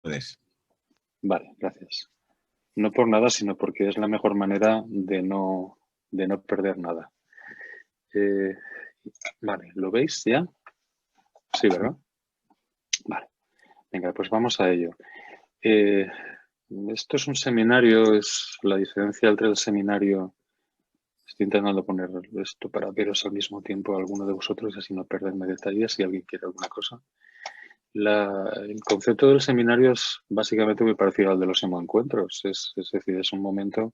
Puedes. Vale, gracias. No por nada, sino porque es la mejor manera de no perder nada. Eh, vale, ¿lo veis ya? Sí, ¿verdad? Vale, venga, pues vamos a ello. Eh, Esto es un seminario, es la diferencia entre el seminario. Estoy intentando poner esto para veros al mismo tiempo a alguno de vosotros, así no perderme detalles si alguien quiere alguna cosa. El concepto del seminario es básicamente muy parecido al de los encuentros. Es decir, es un momento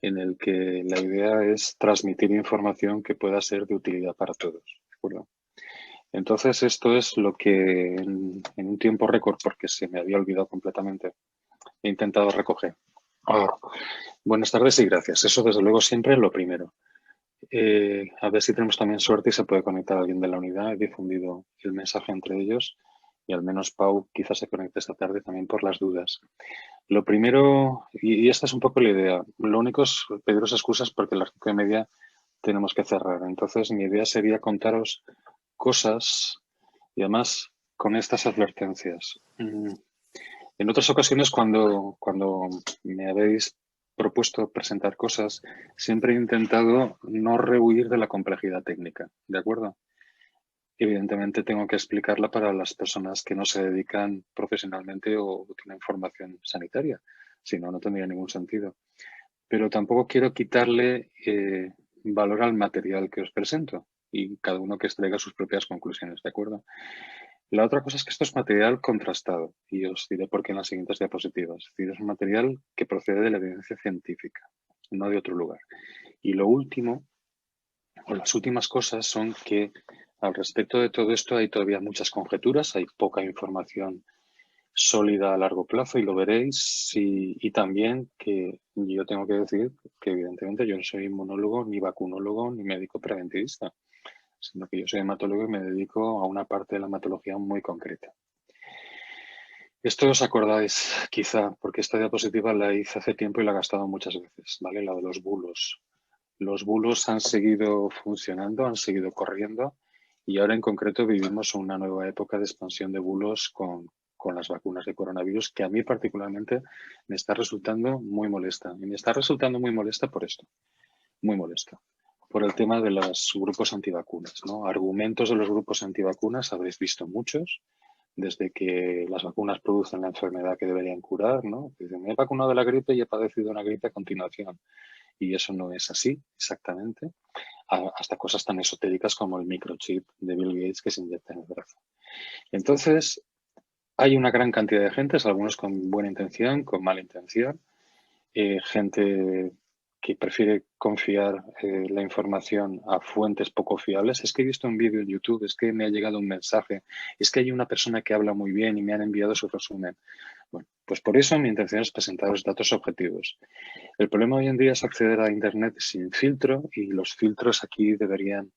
en el que la idea es transmitir información que pueda ser de utilidad para todos. ¿De acuerdo? Entonces, esto es lo que en un tiempo récord, porque se me había olvidado completamente, he intentado recoger. Ahora, buenas tardes y gracias. Eso, desde luego, siempre lo primero. A ver si tenemos también suerte y se puede conectar alguien de la unidad. He difundido el mensaje entre ellos y al menos Pau quizás se conecte esta tarde también por las dudas. Lo primero, y esta es un poco la idea, lo único es pediros excusas porque a las 5:30 tenemos que cerrar. Entonces, mi idea sería contaros cosas y además con estas advertencias. En otras ocasiones, cuando me habéis propuesto presentar cosas, siempre he intentado no rehuir de la complejidad técnica, ¿de acuerdo? Evidentemente tengo que explicarla para las personas que no se dedican profesionalmente o tienen formación sanitaria, si no, no tendría ningún sentido. Pero tampoco quiero quitarle valor al material que os presento y cada uno que extraiga sus propias conclusiones, ¿de acuerdo? La otra cosa es que esto es material contrastado y os diré por qué en las siguientes diapositivas. Es decir, es un material que procede de la evidencia científica, no de otro lugar. Y lo último, o las últimas cosas son que al respecto de todo esto hay todavía muchas conjeturas, hay poca información sólida a largo plazo y lo veréis. Y también que yo tengo que decir que evidentemente yo no soy inmunólogo, ni vacunólogo, ni médico preventivista, sino que yo soy hematólogo y me dedico a una parte de la hematología muy concreta. Esto os acordáis quizá, porque esta diapositiva la hice hace tiempo y la he gastado muchas veces, ¿vale? La de los bulos. Los bulos han seguido funcionando, han seguido corriendo y ahora en concreto vivimos una nueva época de expansión de bulos con las vacunas de coronavirus que a mí particularmente me está resultando muy molesta. Y me está resultando muy molesta por esto, muy molesta. Por el tema de los grupos antivacunas, ¿no? Argumentos de los grupos antivacunas habréis visto muchos, desde que las vacunas producen la enfermedad que deberían curar, ¿no? Dicen, me he vacunado de la gripe y he padecido una gripe a continuación. Y eso no es así, exactamente. Hasta cosas tan esotéricas como el microchip de Bill Gates que se inyecta en el brazo. Entonces, hay una gran cantidad de gentes, algunos con buena intención, con mala intención, gente que prefiere confiar la información a fuentes poco fiables. Es que he visto un vídeo en YouTube, es que me ha llegado un mensaje, es que hay una persona que habla muy bien y me han enviado su resumen. Bueno, pues por eso mi intención es presentaros datos objetivos. El problema hoy en día es acceder a Internet sin filtro y los filtros aquí deberían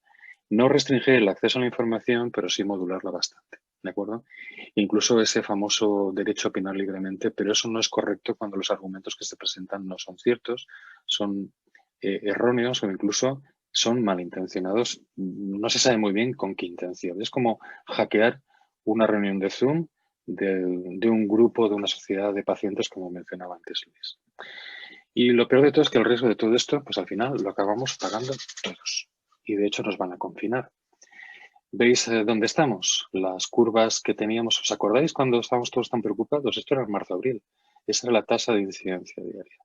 no restringir el acceso a la información, pero sí modularla bastante. ¿De acuerdo? Incluso ese famoso derecho a opinar libremente, pero eso no es correcto cuando los argumentos que se presentan no son ciertos, son erróneos o incluso son malintencionados. No se sabe muy bien con qué intención. Es como hackear una reunión de Zoom de un grupo, de una sociedad de pacientes, como mencionaba antes Luis. Y lo peor de todo es que el riesgo de todo esto, pues al final lo acabamos pagando todos. Y de hecho nos van a confinar. ¿Veis dónde estamos? Las curvas que teníamos, ¿os acordáis cuando estábamos todos tan preocupados? Esto era en marzo-abril. Esa era la tasa de incidencia diaria.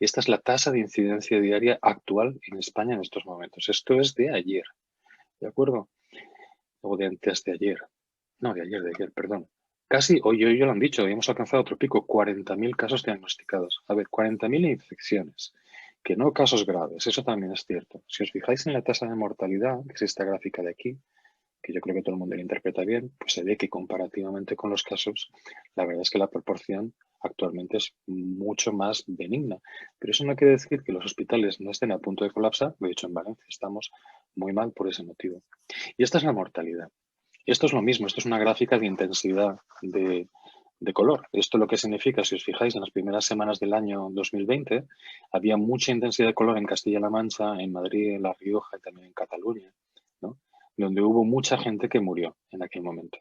Esta es la tasa de incidencia diaria actual en España en estos momentos. Esto es de ayer, ¿de acuerdo? O de antes de ayer. No, de ayer, perdón. Casi, hoy lo han dicho, hoy hemos alcanzado otro pico, 40.000 casos diagnosticados. A ver, 40.000 infecciones, que no casos graves, eso también es cierto. Si os fijáis en la tasa de mortalidad, que es esta gráfica de aquí, que yo creo que todo el mundo la interpreta bien, pues se ve que comparativamente con los casos, la verdad es que la proporción actualmente es mucho más benigna. Pero eso no quiere decir que los hospitales no estén a punto de colapsar. De hecho, en Valencia estamos muy mal por ese motivo. Y esta es la mortalidad. Esto es lo mismo, esto es una gráfica de intensidad de color. Esto lo que significa, si os fijáis, en las primeras semanas del año 2020 había mucha intensidad de color en Castilla-La Mancha, en Madrid, en La Rioja y también en Cataluña, ¿no? Donde hubo mucha gente que murió en aquel momento.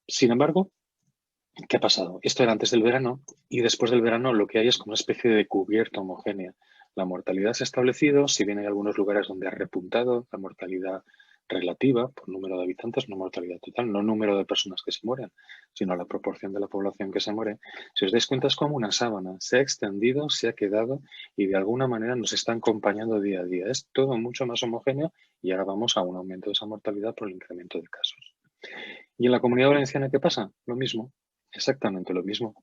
Sin embargo, ¿Qué ha pasado? Esto era antes del verano y después del verano lo que hay es como una especie de cubierta homogénea. La mortalidad se ha establecido, si bien hay algunos lugares donde ha repuntado la mortalidad relativa por número de habitantes, no mortalidad total, no número de personas que se mueren, sino la proporción de la población que se muere. Si os dais cuenta es como una sábana, se ha extendido, se ha quedado y de alguna manera nos está acompañando día a día. Es todo mucho más homogéneo y ahora vamos a un aumento de esa mortalidad por el incremento de casos. ¿Y en la Comunidad Valenciana qué pasa? Lo mismo, exactamente lo mismo.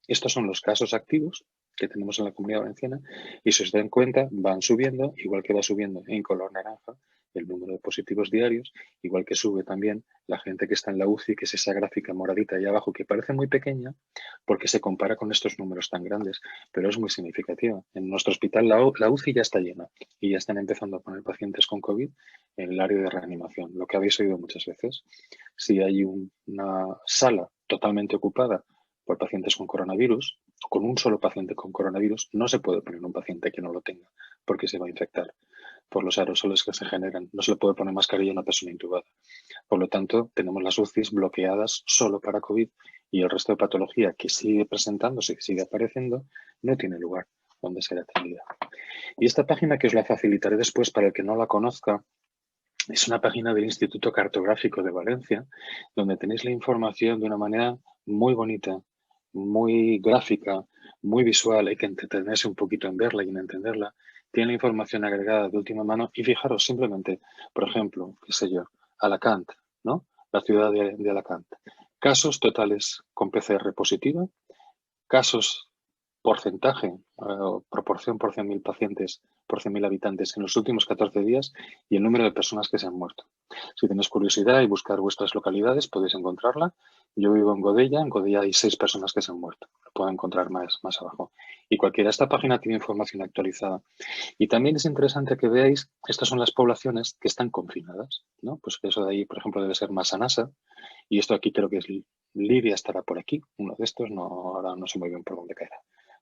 Estos son los casos activos que tenemos en la Comunidad Valenciana y si os dan cuenta van subiendo, igual que va subiendo en color naranja el número de positivos diarios, igual que sube también la gente que está en la UCI, que es esa gráfica moradita ahí abajo que parece muy pequeña porque se compara con estos números tan grandes, pero es muy significativa. En nuestro hospital la UCI ya está llena y ya están empezando a poner pacientes con COVID en el área de reanimación, lo que habéis oído muchas veces. Si hay una sala totalmente ocupada por pacientes con coronavirus, con un solo paciente con coronavirus, no se puede poner un paciente que no lo tenga, porque se va a infectar por los aerosoles que se generan. No se le puede poner mascarilla a una persona intubada. Por lo tanto, tenemos las UCIs bloqueadas solo para COVID y el resto de patología que sigue presentándose, que sigue apareciendo, no tiene lugar donde ser atendida. Y esta página que os la facilitaré después para el que no la conozca, es una página del Instituto Cartográfico de Valencia, donde tenéis la información de una manera muy bonita, muy gráfica, muy visual. Hay que entretenerse un poquito en verla y en entenderla. Tiene la información agregada de última mano y fijaros simplemente, por ejemplo, qué sé yo, Alacant, ¿no? La ciudad de Alacant. Casos totales con PCR positiva, casos porcentaje, proporción por 100.000 pacientes, por 100.000 habitantes en los últimos 14 días y el número de personas que se han muerto. Si tenéis curiosidad y buscar vuestras localidades, podéis encontrarla. Yo vivo en Godella hay 6 personas que se han muerto. Lo puedo encontrar más abajo. Y cualquiera, esta página tiene información actualizada. Y también es interesante que veáis, estas son las poblaciones que están confinadas, ¿no? Pues eso de ahí, por ejemplo, debe ser Massanassa, y esto aquí creo que es Libia, estará por aquí, uno de estos, no, ahora no sé muy bien por dónde caerá,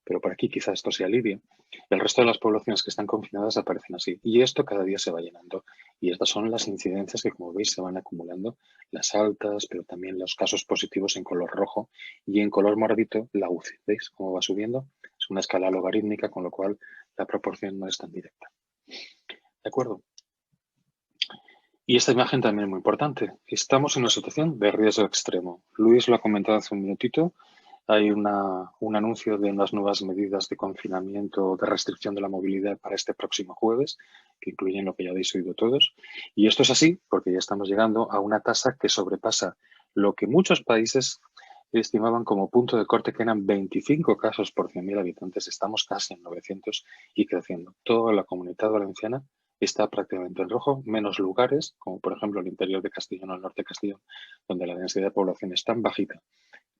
pero por aquí quizás esto sea Libia. El resto de las poblaciones que están confinadas aparecen así, y esto cada día se va llenando, y estas son las incidencias que, como veis, se van acumulando, las altas, pero también los casos positivos en color rojo, y en color moradito la UCI, ¿veis cómo va subiendo? Es una escala logarítmica, con lo cual la proporción no es tan directa. ¿De acuerdo? Y esta imagen también es muy importante. Estamos en una situación de riesgo extremo. Luis lo ha comentado hace un minutito. Hay un anuncio de unas nuevas medidas de confinamiento, de restricción de la movilidad para este próximo jueves, que incluyen lo que ya habéis oído todos. Y esto es así porque ya estamos llegando a una tasa que sobrepasa lo que muchos países estimaban como punto de corte, que eran 25 casos por 100.000 habitantes. Estamos casi en 900 y creciendo. Toda la Comunidad Valenciana está prácticamente en rojo, menos lugares, como por ejemplo el interior de Castellón o el norte de Castellón, donde la densidad de población es tan bajita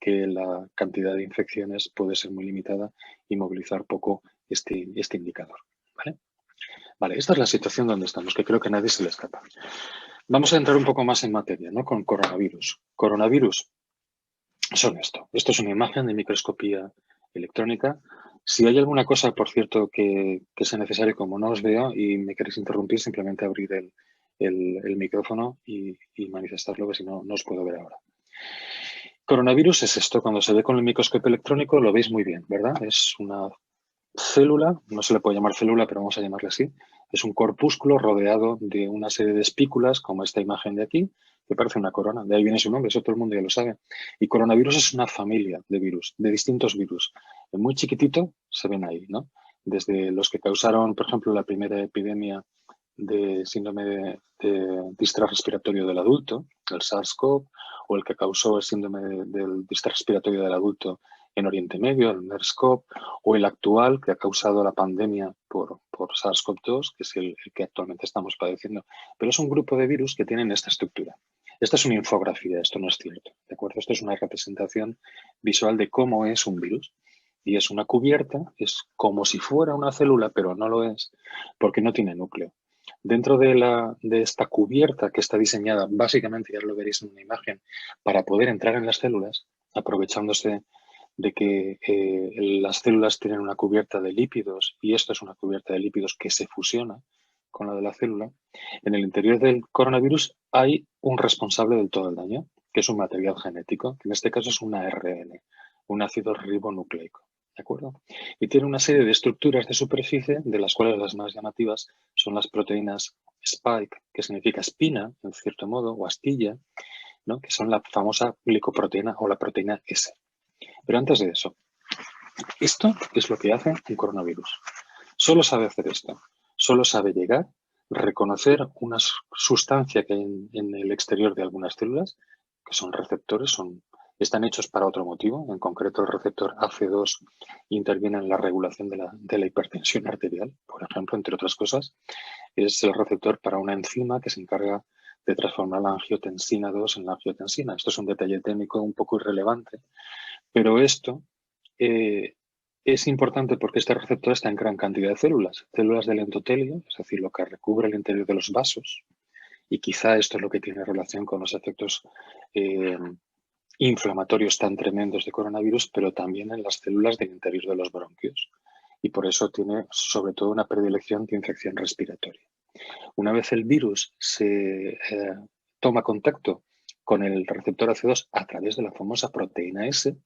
que la cantidad de infecciones puede ser muy limitada y movilizar poco este indicador. ¿Vale? Vale, esta es la situación donde estamos, que creo que a nadie se le escapa. Vamos a entrar un poco más en materia, ¿no? Con coronavirus. Coronavirus son esto. Esto es una imagen de microscopía electrónica. Si hay alguna cosa, por cierto, que sea necesario, como no os veo y me queréis interrumpir, simplemente abrir el micrófono y manifestarlo, que si no, no os puedo ver ahora. Coronavirus es esto. Cuando se ve con el microscopio electrónico lo veis muy bien, ¿verdad? Es una célula, no se le puede llamar célula, pero vamos a llamarle así. Es un corpúsculo rodeado de una serie de espículas, como esta imagen de aquí, que parece una corona. De ahí viene su nombre, eso todo el mundo ya lo sabe. Y coronavirus es una familia de virus, de distintos virus. Muy chiquitito se ven ahí, ¿no? Desde los que causaron, por ejemplo, la primera epidemia de síndrome de distrés respiratorio del adulto, el SARS-CoV, o el que causó el síndrome del distrés respiratorio del adulto en Oriente Medio, el MERS-CoV, o el actual que ha causado la pandemia por SARS-CoV-2, que es el que actualmente estamos padeciendo. Pero es un grupo de virus que tienen esta estructura. Esta es una infografía, esto no es cierto, ¿de acuerdo? Esto es una representación visual de cómo es un virus. Y es una cubierta, es como si fuera una célula, pero no lo es, porque no tiene núcleo. Dentro de esta cubierta que está diseñada, básicamente, ya lo veréis en una imagen, para poder entrar en las células, aprovechándose de que las células tienen una cubierta de lípidos y esto es una cubierta de lípidos que se fusiona con la de la célula. En el interior del coronavirus hay un responsable del todo el daño que es un material genético, que en este caso es un ARN, un ácido ribonucleico. ¿De acuerdo? Y tiene una serie de estructuras de superficie, de las cuales las más llamativas son las proteínas spike, que significa espina, en cierto modo, o astilla, ¿no? Que son la famosa glicoproteína o la proteína S. Pero antes de eso, esto es lo que hace un coronavirus. Solo sabe hacer esto. Solo sabe llegar, reconocer una sustancia que hay en el exterior de algunas células, que son receptores, están hechos para otro motivo. En concreto, el receptor AC2 interviene en la regulación de la hipertensión arterial, por ejemplo, entre otras cosas. Es el receptor para una enzima que se encarga de transformar la angiotensina 2 en la angiotensina. Esto es un detalle técnico un poco irrelevante, pero esto es importante porque este receptor está en gran cantidad de células. Células del endotelio, es decir, lo que recubre el interior de los vasos, y quizá esto es lo que tiene relación con los efectos inflamatorios tan tremendos de coronavirus, pero también en las células del interior de los bronquios. Y por eso tiene sobre todo una predilección de infección respiratoria. Una vez el virus se toma contacto con el receptor AC2 a través de la famosa proteína S,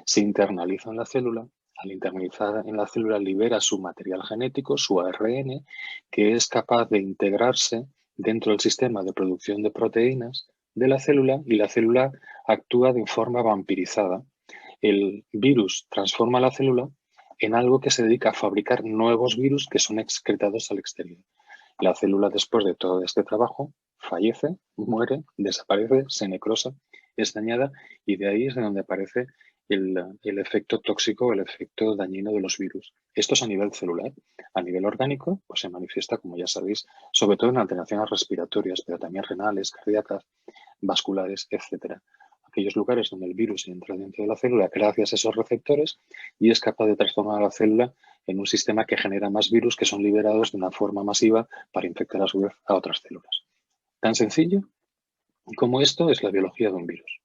se internaliza en la célula. Al internalizar en la célula libera su material genético, su ARN, que es capaz de integrarse dentro del sistema de producción de proteínas de la célula, y la célula actúa de forma vampirizada. El virus transforma la célula en algo que se dedica a fabricar nuevos virus que son excretados al exterior. La célula, después de todo este trabajo, fallece, muere, desaparece, se necrosa, es dañada, y de ahí es de donde aparece el efecto tóxico, el efecto dañino de los virus. Esto es a nivel celular. A nivel orgánico, pues se manifiesta, como ya sabéis, sobre todo en alteraciones respiratorias, pero también renales, cardíacas, vasculares, etcétera. Aquellos lugares donde el virus entra dentro de la célula gracias a esos receptores y es capaz de transformar a la célula en un sistema que genera más virus que son liberados de una forma masiva para infectar a su vez a otras células. Tan sencillo como esto es la biología de un virus.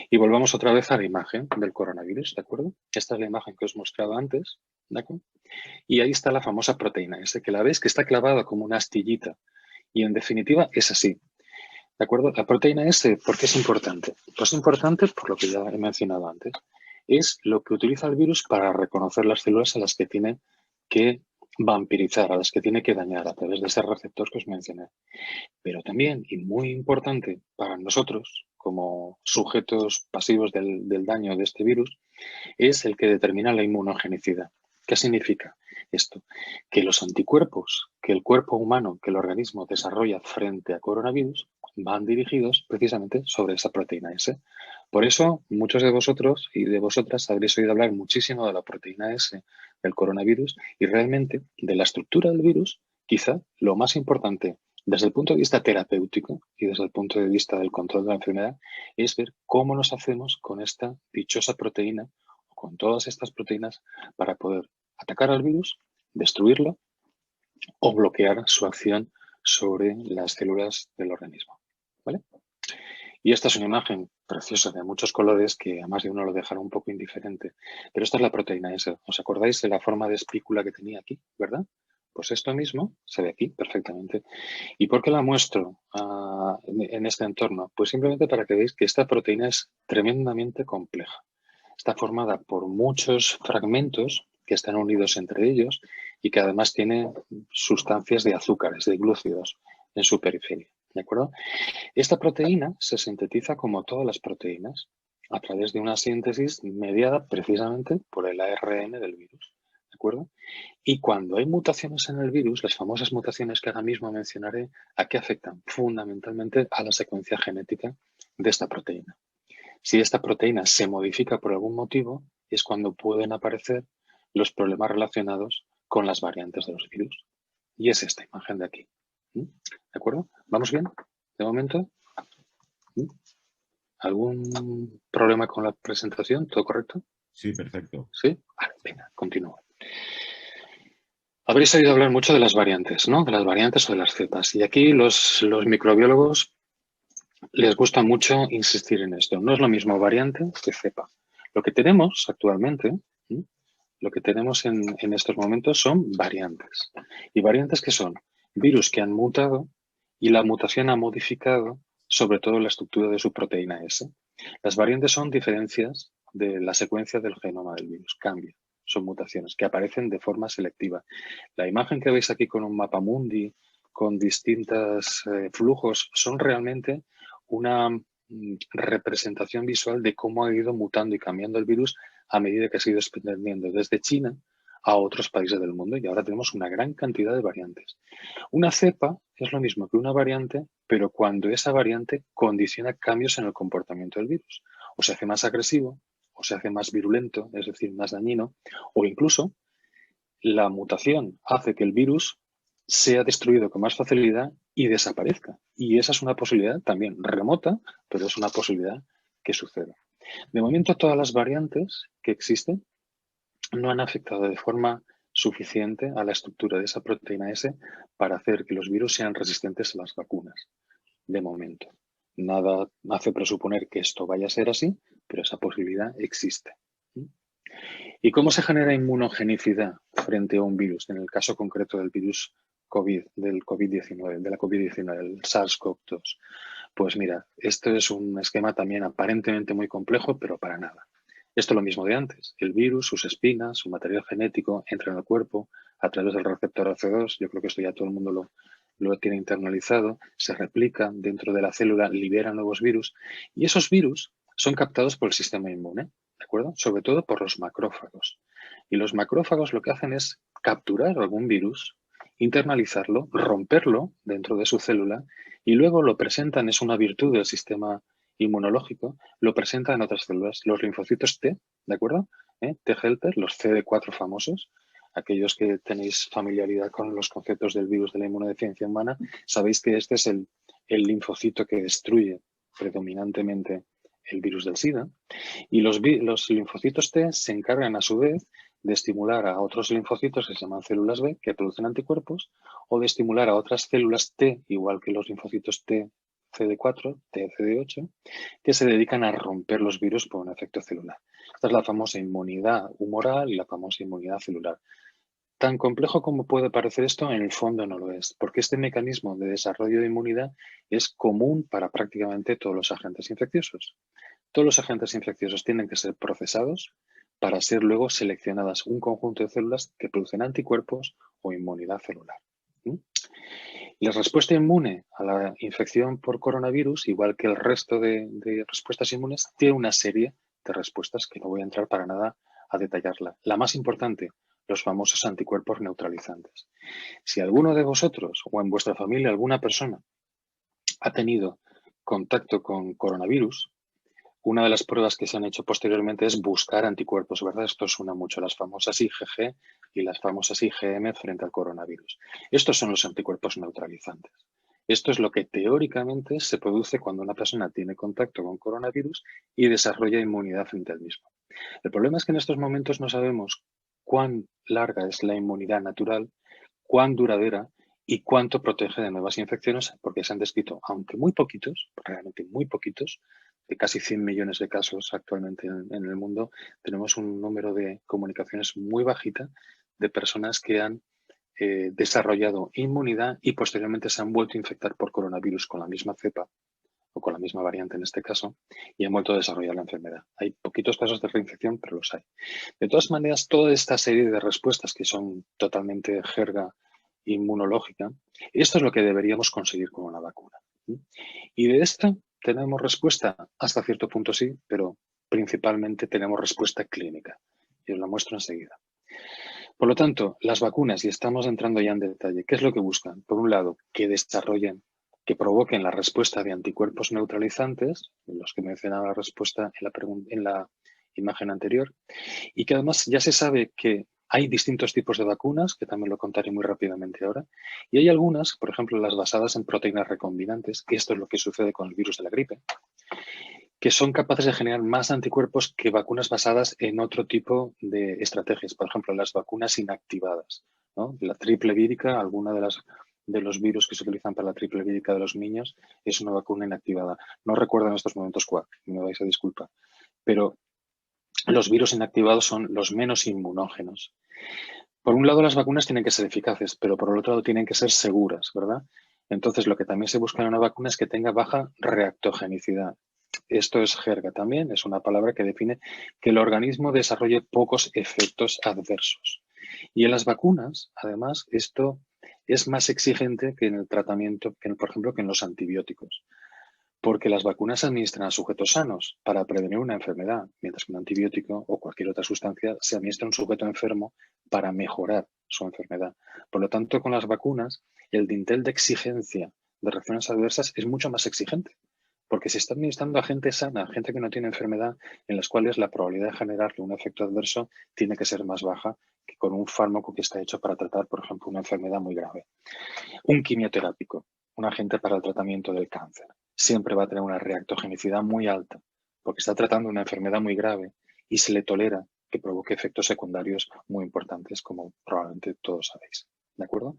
Y volvamos otra vez a la imagen del coronavirus, ¿de acuerdo? Esta es la imagen que os mostraba antes, ¿de acuerdo? Y ahí está la famosa proteína S, que la veis que está clavada como una astillita. Y en definitiva es así. ¿De acuerdo? La proteína S, ¿por qué es importante? Pues es importante por lo que ya he mencionado antes. Es lo que utiliza el virus para reconocer las células a las que tiene que vampirizar, a las que tiene que dañar a través de ese receptor que os mencioné. Pero también, y muy importante para nosotros, como sujetos pasivos del daño de este virus, es el que determina la inmunogenicidad. ¿Qué significa esto? Que los anticuerpos que el cuerpo humano, que el organismo desarrolla frente a coronavirus, van dirigidos precisamente sobre esa proteína S. Por eso, muchos de vosotros y de vosotras habréis oído hablar muchísimo de la proteína S del coronavirus, y realmente de la estructura del virus, quizá lo más importante desde el punto de vista terapéutico y desde el punto de vista del control de la enfermedad es ver cómo nos hacemos con esta dichosa proteína, con todas estas proteínas, para poder atacar al virus, destruirlo o bloquear su acción sobre las células del organismo. ¿Vale? Y esta es una imagen preciosa de muchos colores que a más de uno lo dejará un poco indiferente. Pero esta es la proteína S. ¿Os acordáis de la forma de espícula que tenía aquí, verdad? Pues esto mismo se ve aquí perfectamente. ¿Y por qué la muestro en este entorno? Pues simplemente para que veáis que esta proteína es tremendamente compleja. Está formada por muchos fragmentos que están unidos entre ellos y que además tiene sustancias de azúcares, de glúcidos en su periferia. ¿De acuerdo? Esta proteína se sintetiza como todas las proteínas a través de una síntesis mediada precisamente por el ARN del virus. ¿De acuerdo? Y cuando hay mutaciones en el virus, las famosas mutaciones que ahora mismo mencionaré, ¿a qué afectan? Fundamentalmente a la secuencia genética de esta proteína. Si esta proteína se modifica por algún motivo, es cuando pueden aparecer los problemas relacionados con las variantes de los virus. Y es esta imagen de aquí. ¿De acuerdo? ¿Vamos bien? De momento. ¿Algún problema con la presentación? ¿Todo correcto? Sí, perfecto. ¿Sí? Vale, venga, continúo. Habréis oído hablar mucho de las variantes, ¿no? De las variantes o de las cepas. Y aquí los microbiólogos les gusta mucho insistir en esto. No es lo mismo variante que cepa. Lo que tenemos actualmente, lo que tenemos en estos momentos son variantes. ¿Y variantes qué son? Virus que han mutado y la mutación ha modificado sobre todo la estructura de su proteína S. Las variantes son diferencias de la secuencia del genoma del virus, cambia, son mutaciones que aparecen de forma selectiva. La imagen que veis aquí con un mapamundi, con distintos flujos, son realmente una representación visual de cómo ha ido mutando y cambiando el virus a medida que se ha ido extendiendo desde China a otros países del mundo, y ahora tenemos una gran cantidad de variantes. Una cepa es lo mismo que una variante, pero cuando esa variante condiciona cambios en el comportamiento del virus. O se hace más agresivo, o se hace más virulento, es decir, más dañino, o incluso la mutación hace que el virus sea destruido con más facilidad y desaparezca. Y esa es una posibilidad también remota, pero es una posibilidad que sucede. De momento, todas las variantes que existen no han afectado de forma suficiente a la estructura de esa proteína S para hacer que los virus sean resistentes a las vacunas. De momento. Nada hace presuponer que esto vaya a ser así, pero esa posibilidad existe. ¿Y cómo se genera inmunogenicidad frente a un virus? En el caso concreto del virus COVID, del COVID-19, de la COVID-19, el SARS-CoV-2. Pues mira, esto es un esquema también aparentemente muy complejo, pero para nada. Esto es lo mismo de antes. El virus, sus espinas, su material genético entra en el cuerpo a través del receptor AC2. Yo creo que esto ya todo el mundo lo tiene internalizado. Se replica dentro de la célula, libera nuevos virus. Y esos virus son captados por el sistema inmune, ¿de acuerdo? Sobre todo por los macrófagos. Y los macrófagos lo que hacen es capturar algún virus, internalizarlo, romperlo dentro de su célula y luego lo presentan, es una virtud del sistema inmunológico, lo presenta en otras células, los linfocitos T, ¿de acuerdo? T helper, los CD4 famosos, aquellos que tenéis familiaridad con los conceptos del virus de la inmunodeficiencia humana, sabéis que este es el linfocito que destruye predominantemente el virus del SIDA. Y los linfocitos T se encargan a su vez de estimular a otros linfocitos que se llaman células B, que producen anticuerpos, o de estimular a otras células T, igual que los linfocitos T CD4, TCD8, que se dedican a romper los virus por un efecto celular. Esta es la famosa inmunidad humoral y la famosa inmunidad celular. Tan complejo como puede parecer esto, en el fondo no lo es, porque este mecanismo de desarrollo de inmunidad es común para prácticamente todos los agentes infecciosos. Todos los agentes infecciosos tienen que ser procesados para ser luego seleccionadas un conjunto de células que producen anticuerpos o inmunidad celular. La respuesta inmune a la infección por coronavirus, igual que el resto de respuestas inmunes, tiene una serie de respuestas que no voy a entrar para nada a detallarla. La más importante, los famosos anticuerpos neutralizantes. Si alguno de vosotros o en vuestra familia alguna persona ha tenido contacto con coronavirus, una de las pruebas que se han hecho posteriormente es buscar anticuerpos, ¿verdad? Esto suena mucho, las famosas IgG y las famosas IgM frente al coronavirus. Estos son los anticuerpos neutralizantes. Esto es lo que teóricamente se produce cuando una persona tiene contacto con coronavirus y desarrolla inmunidad frente al mismo. El problema es que en estos momentos no sabemos cuán larga es la inmunidad natural, cuán duradera y cuánto protege de nuevas infecciones, porque se han descrito, aunque muy poquitos, realmente muy poquitos, de casi 100 millones de casos actualmente en el mundo, tenemos un número de comunicaciones muy bajita de personas que han desarrollado inmunidad y posteriormente se han vuelto a infectar por coronavirus con la misma cepa o con la misma variante en este caso, y han vuelto a desarrollar la enfermedad. Hay poquitos casos de reinfección, pero los hay. De todas maneras, toda esta serie de respuestas que son totalmente jerga inmunológica, esto es lo que deberíamos conseguir con una vacuna. Y de esta tenemos respuesta hasta cierto punto sí, pero principalmente tenemos respuesta clínica. Y os la muestro enseguida. Por lo tanto, las vacunas, y estamos entrando ya en detalle, ¿qué es lo que buscan? Por un lado, que desarrollen, que provoquen la respuesta de anticuerpos neutralizantes, los que mencionaba la respuesta en la imagen anterior, y que además ya se sabe que hay distintos tipos de vacunas, que también lo contaré muy rápidamente ahora, y hay algunas, por ejemplo, las basadas en proteínas recombinantes, y esto es lo que sucede con el virus de la gripe, que son capaces de generar más anticuerpos que vacunas basadas en otro tipo de estrategias. Por ejemplo, las vacunas inactivadas, ¿no? La triple vírica, alguna de los virus que se utilizan para la triple vírica de los niños es una vacuna inactivada. No recuerdo en estos momentos cuál, me vais a disculpar. Pero los virus inactivados son los menos inmunógenos. Por un lado, las vacunas tienen que ser eficaces, pero por el otro lado tienen que ser seguras, ¿verdad? Entonces, lo que también se busca en una vacuna es que tenga baja reactogenicidad. Esto es jerga también, es una palabra que define que el organismo desarrolle pocos efectos adversos. Y en las vacunas, además, esto es más exigente que en el tratamiento, por ejemplo, que en los antibióticos. Porque las vacunas se administran a sujetos sanos para prevenir una enfermedad, mientras que un antibiótico o cualquier otra sustancia se administra a un sujeto enfermo para mejorar su enfermedad. Por lo tanto, con las vacunas, el dintel de exigencia de reacciones adversas es mucho más exigente, porque se está administrando a gente sana, a gente que no tiene enfermedad, en las cuales la probabilidad de generarle un efecto adverso tiene que ser más baja que con un fármaco que está hecho para tratar, por ejemplo, una enfermedad muy grave. Un quimioterápico, un agente para el tratamiento del cáncer, siempre va a tener una reactogenicidad muy alta, porque está tratando una enfermedad muy grave y se le tolera que provoque efectos secundarios muy importantes, como probablemente todos sabéis. ¿De acuerdo?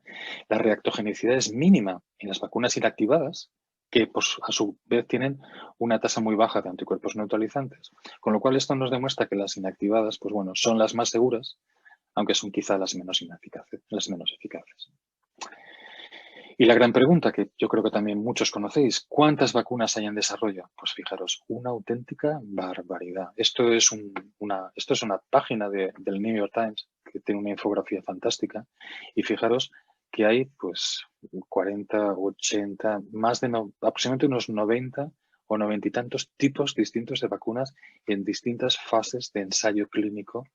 La reactogenicidad es mínima en las vacunas inactivadas, que pues, a su vez tienen una tasa muy baja de anticuerpos neutralizantes. Con lo cual, esto nos demuestra que las inactivadas, pues bueno, son las más seguras, aunque son quizá las menos ineficaces, las menos eficaces. Y la gran pregunta, que yo creo que también muchos conocéis, ¿cuántas vacunas hay en desarrollo? Pues fijaros, una auténtica barbaridad. Esto es una página del New York Times que tiene una infografía fantástica. Y fijaros que hay pues 40, 80, aproximadamente unos 90 o 90 y tantos tipos distintos de vacunas en distintas fases de ensayo clínico.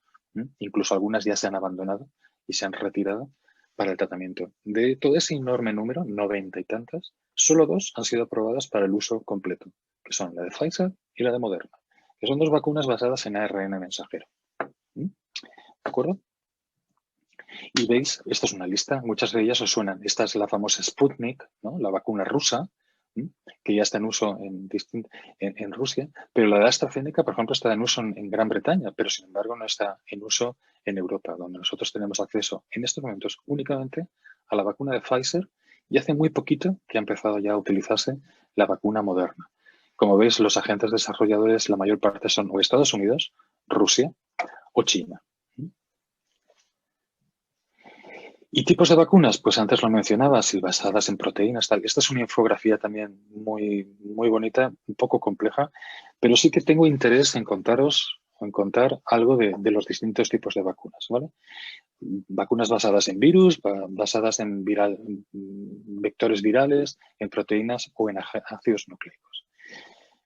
Incluso algunas ya se han abandonado y se han retirado para el tratamiento. De todo ese enorme número, 90 y tantas, solo 2 han sido aprobadas para el uso completo, que son la de Pfizer y la de Moderna, que son 2 vacunas basadas en ARN mensajero. ¿De acuerdo? Y veis, esta es una lista, muchas de ellas os suenan. Esta es la famosa Sputnik, ¿no? La vacuna rusa, que ya está en uso en Rusia, pero la de AstraZeneca, por ejemplo, está en uso en Gran Bretaña, pero sin embargo no está en uso en Europa, donde nosotros tenemos acceso en estos momentos únicamente a la vacuna de Pfizer y hace muy poquito que ha empezado ya a utilizarse la vacuna Moderna. Como veis, los agentes desarrolladores, la mayor parte son o Estados Unidos, Rusia o China. ¿Y tipos de vacunas? Pues antes lo mencionabas, y basadas en proteínas, tal. Esta es una infografía también muy, muy bonita, un poco compleja, pero sí que tengo interés en contar algo de los distintos tipos de vacunas, ¿vale? Vacunas basadas en virus, basadas en vectores virales, en proteínas o en ácidos nucleicos.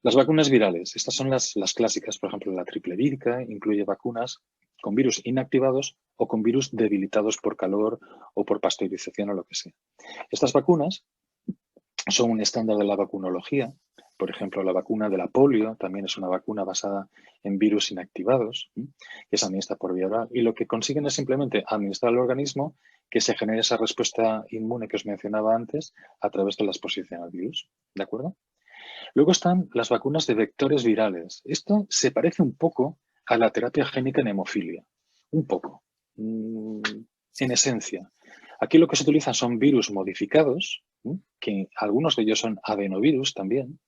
Las vacunas virales, estas son las clásicas, por ejemplo, la triple vírica incluye vacunas con virus inactivados o con virus debilitados por calor o por pasteurización o lo que sea. Estas vacunas son un estándar de la vacunología. Por ejemplo, la vacuna de la polio también es una vacuna basada en virus inactivados, que se administra por vía oral. Y lo que consiguen es simplemente administrar al organismo que se genere esa respuesta inmune que os mencionaba antes a través de la exposición al virus. ¿De acuerdo? Luego están las vacunas de vectores virales. Esto se parece un poco a la terapia génica en hemofilia. Un poco. En esencia. Aquí lo que se utilizan son virus modificados, que algunos de ellos son adenovirus también,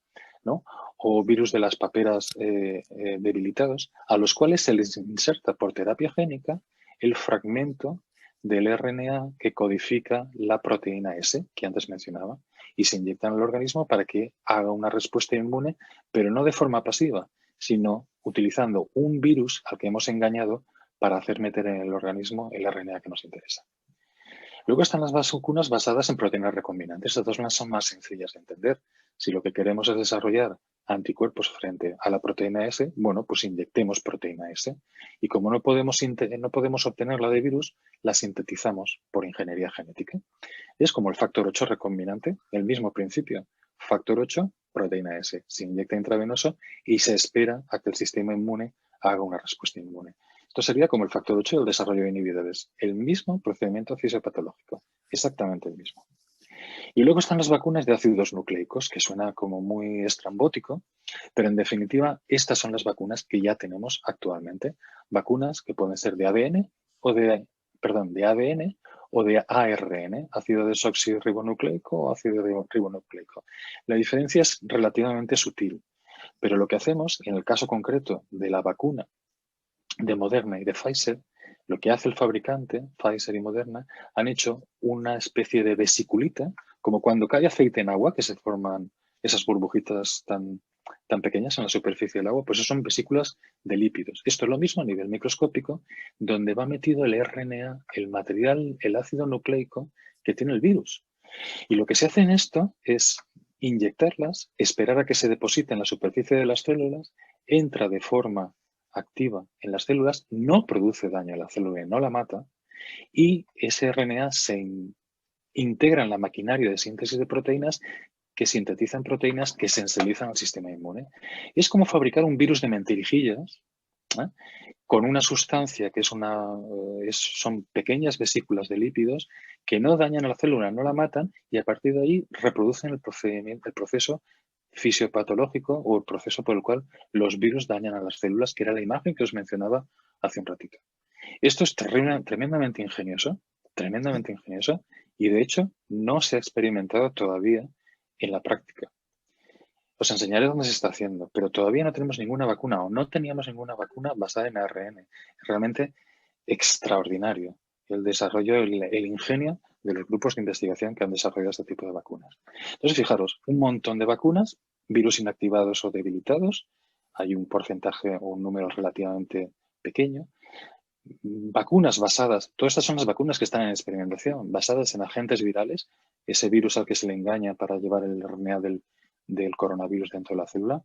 ¿no? O virus de las paperas debilitados, a los cuales se les inserta por terapia génica el fragmento del RNA que codifica la proteína S, que antes mencionaba, y se inyecta en el organismo para que haga una respuesta inmune, pero no de forma pasiva, sino utilizando un virus al que hemos engañado para hacer meter en el organismo el RNA que nos interesa. Luego están las vacunas basadas en proteínas recombinantes. Estas dos son más sencillas de entender. Si lo que queremos es desarrollar anticuerpos frente a la proteína S, bueno, pues inyectemos proteína S. Y como no podemos obtenerla de virus, la sintetizamos por ingeniería genética. Es como el factor 8 recombinante, el mismo principio. Factor 8, proteína S. Se inyecta intravenoso y se espera a que el sistema inmune haga una respuesta inmune. Esto sería como el factor 8 del desarrollo de inhibidores. El mismo procedimiento fisiopatológico, exactamente el mismo. Y luego están las vacunas de ácidos nucleicos, que suena como muy estrambótico, pero en definitiva estas son las vacunas que ya tenemos actualmente. Vacunas que pueden ser de ADN o de ADN o de ARN, ácido desoxirribonucleico o ácido ribonucleico. La diferencia es relativamente sutil, pero lo que hacemos en el caso concreto de la vacuna de Moderna y de Pfizer, lo que hace el fabricante, Pfizer y Moderna, han hecho una especie de vesiculita como cuando cae aceite en agua, que se forman esas burbujitas tan pequeñas en la superficie del agua, pues eso son vesículas de lípidos. Esto es lo mismo a nivel microscópico, donde va metido el RNA, el material, el ácido nucleico que tiene el virus. Y lo que se hace en esto es inyectarlas, esperar a que se deposite en la superficie de las células, entra de forma activa en las células, no produce daño a la célula y no la mata, y ese RNA se integra en la maquinaria de síntesis de proteínas que sintetizan proteínas que sensibilizan al sistema inmune. Es como fabricar un virus de mentirijillas, ¿eh? Con una sustancia que son pequeñas vesículas de lípidos que no dañan a la célula, no la matan y a partir de ahí reproducen el proceso fisiopatológico o el proceso por el cual los virus dañan a las células, que era la imagen que os mencionaba hace un ratito. Esto es tremendamente ingenioso y de hecho no se ha experimentado todavía en la práctica. Os enseñaré dónde se está haciendo, pero todavía no tenemos ninguna vacuna o no teníamos ninguna vacuna basada en ARN. Realmente extraordinario el desarrollo, el ingenio de los grupos de investigación que han desarrollado este tipo de vacunas. Entonces, fijaros, un montón de vacunas, virus inactivados o debilitados, hay un porcentaje o un número relativamente pequeño. Vacunas basadas, todas estas son las vacunas que están en experimentación, basadas en agentes virales, ese virus al que se le engaña para llevar el RNA del coronavirus dentro de la célula,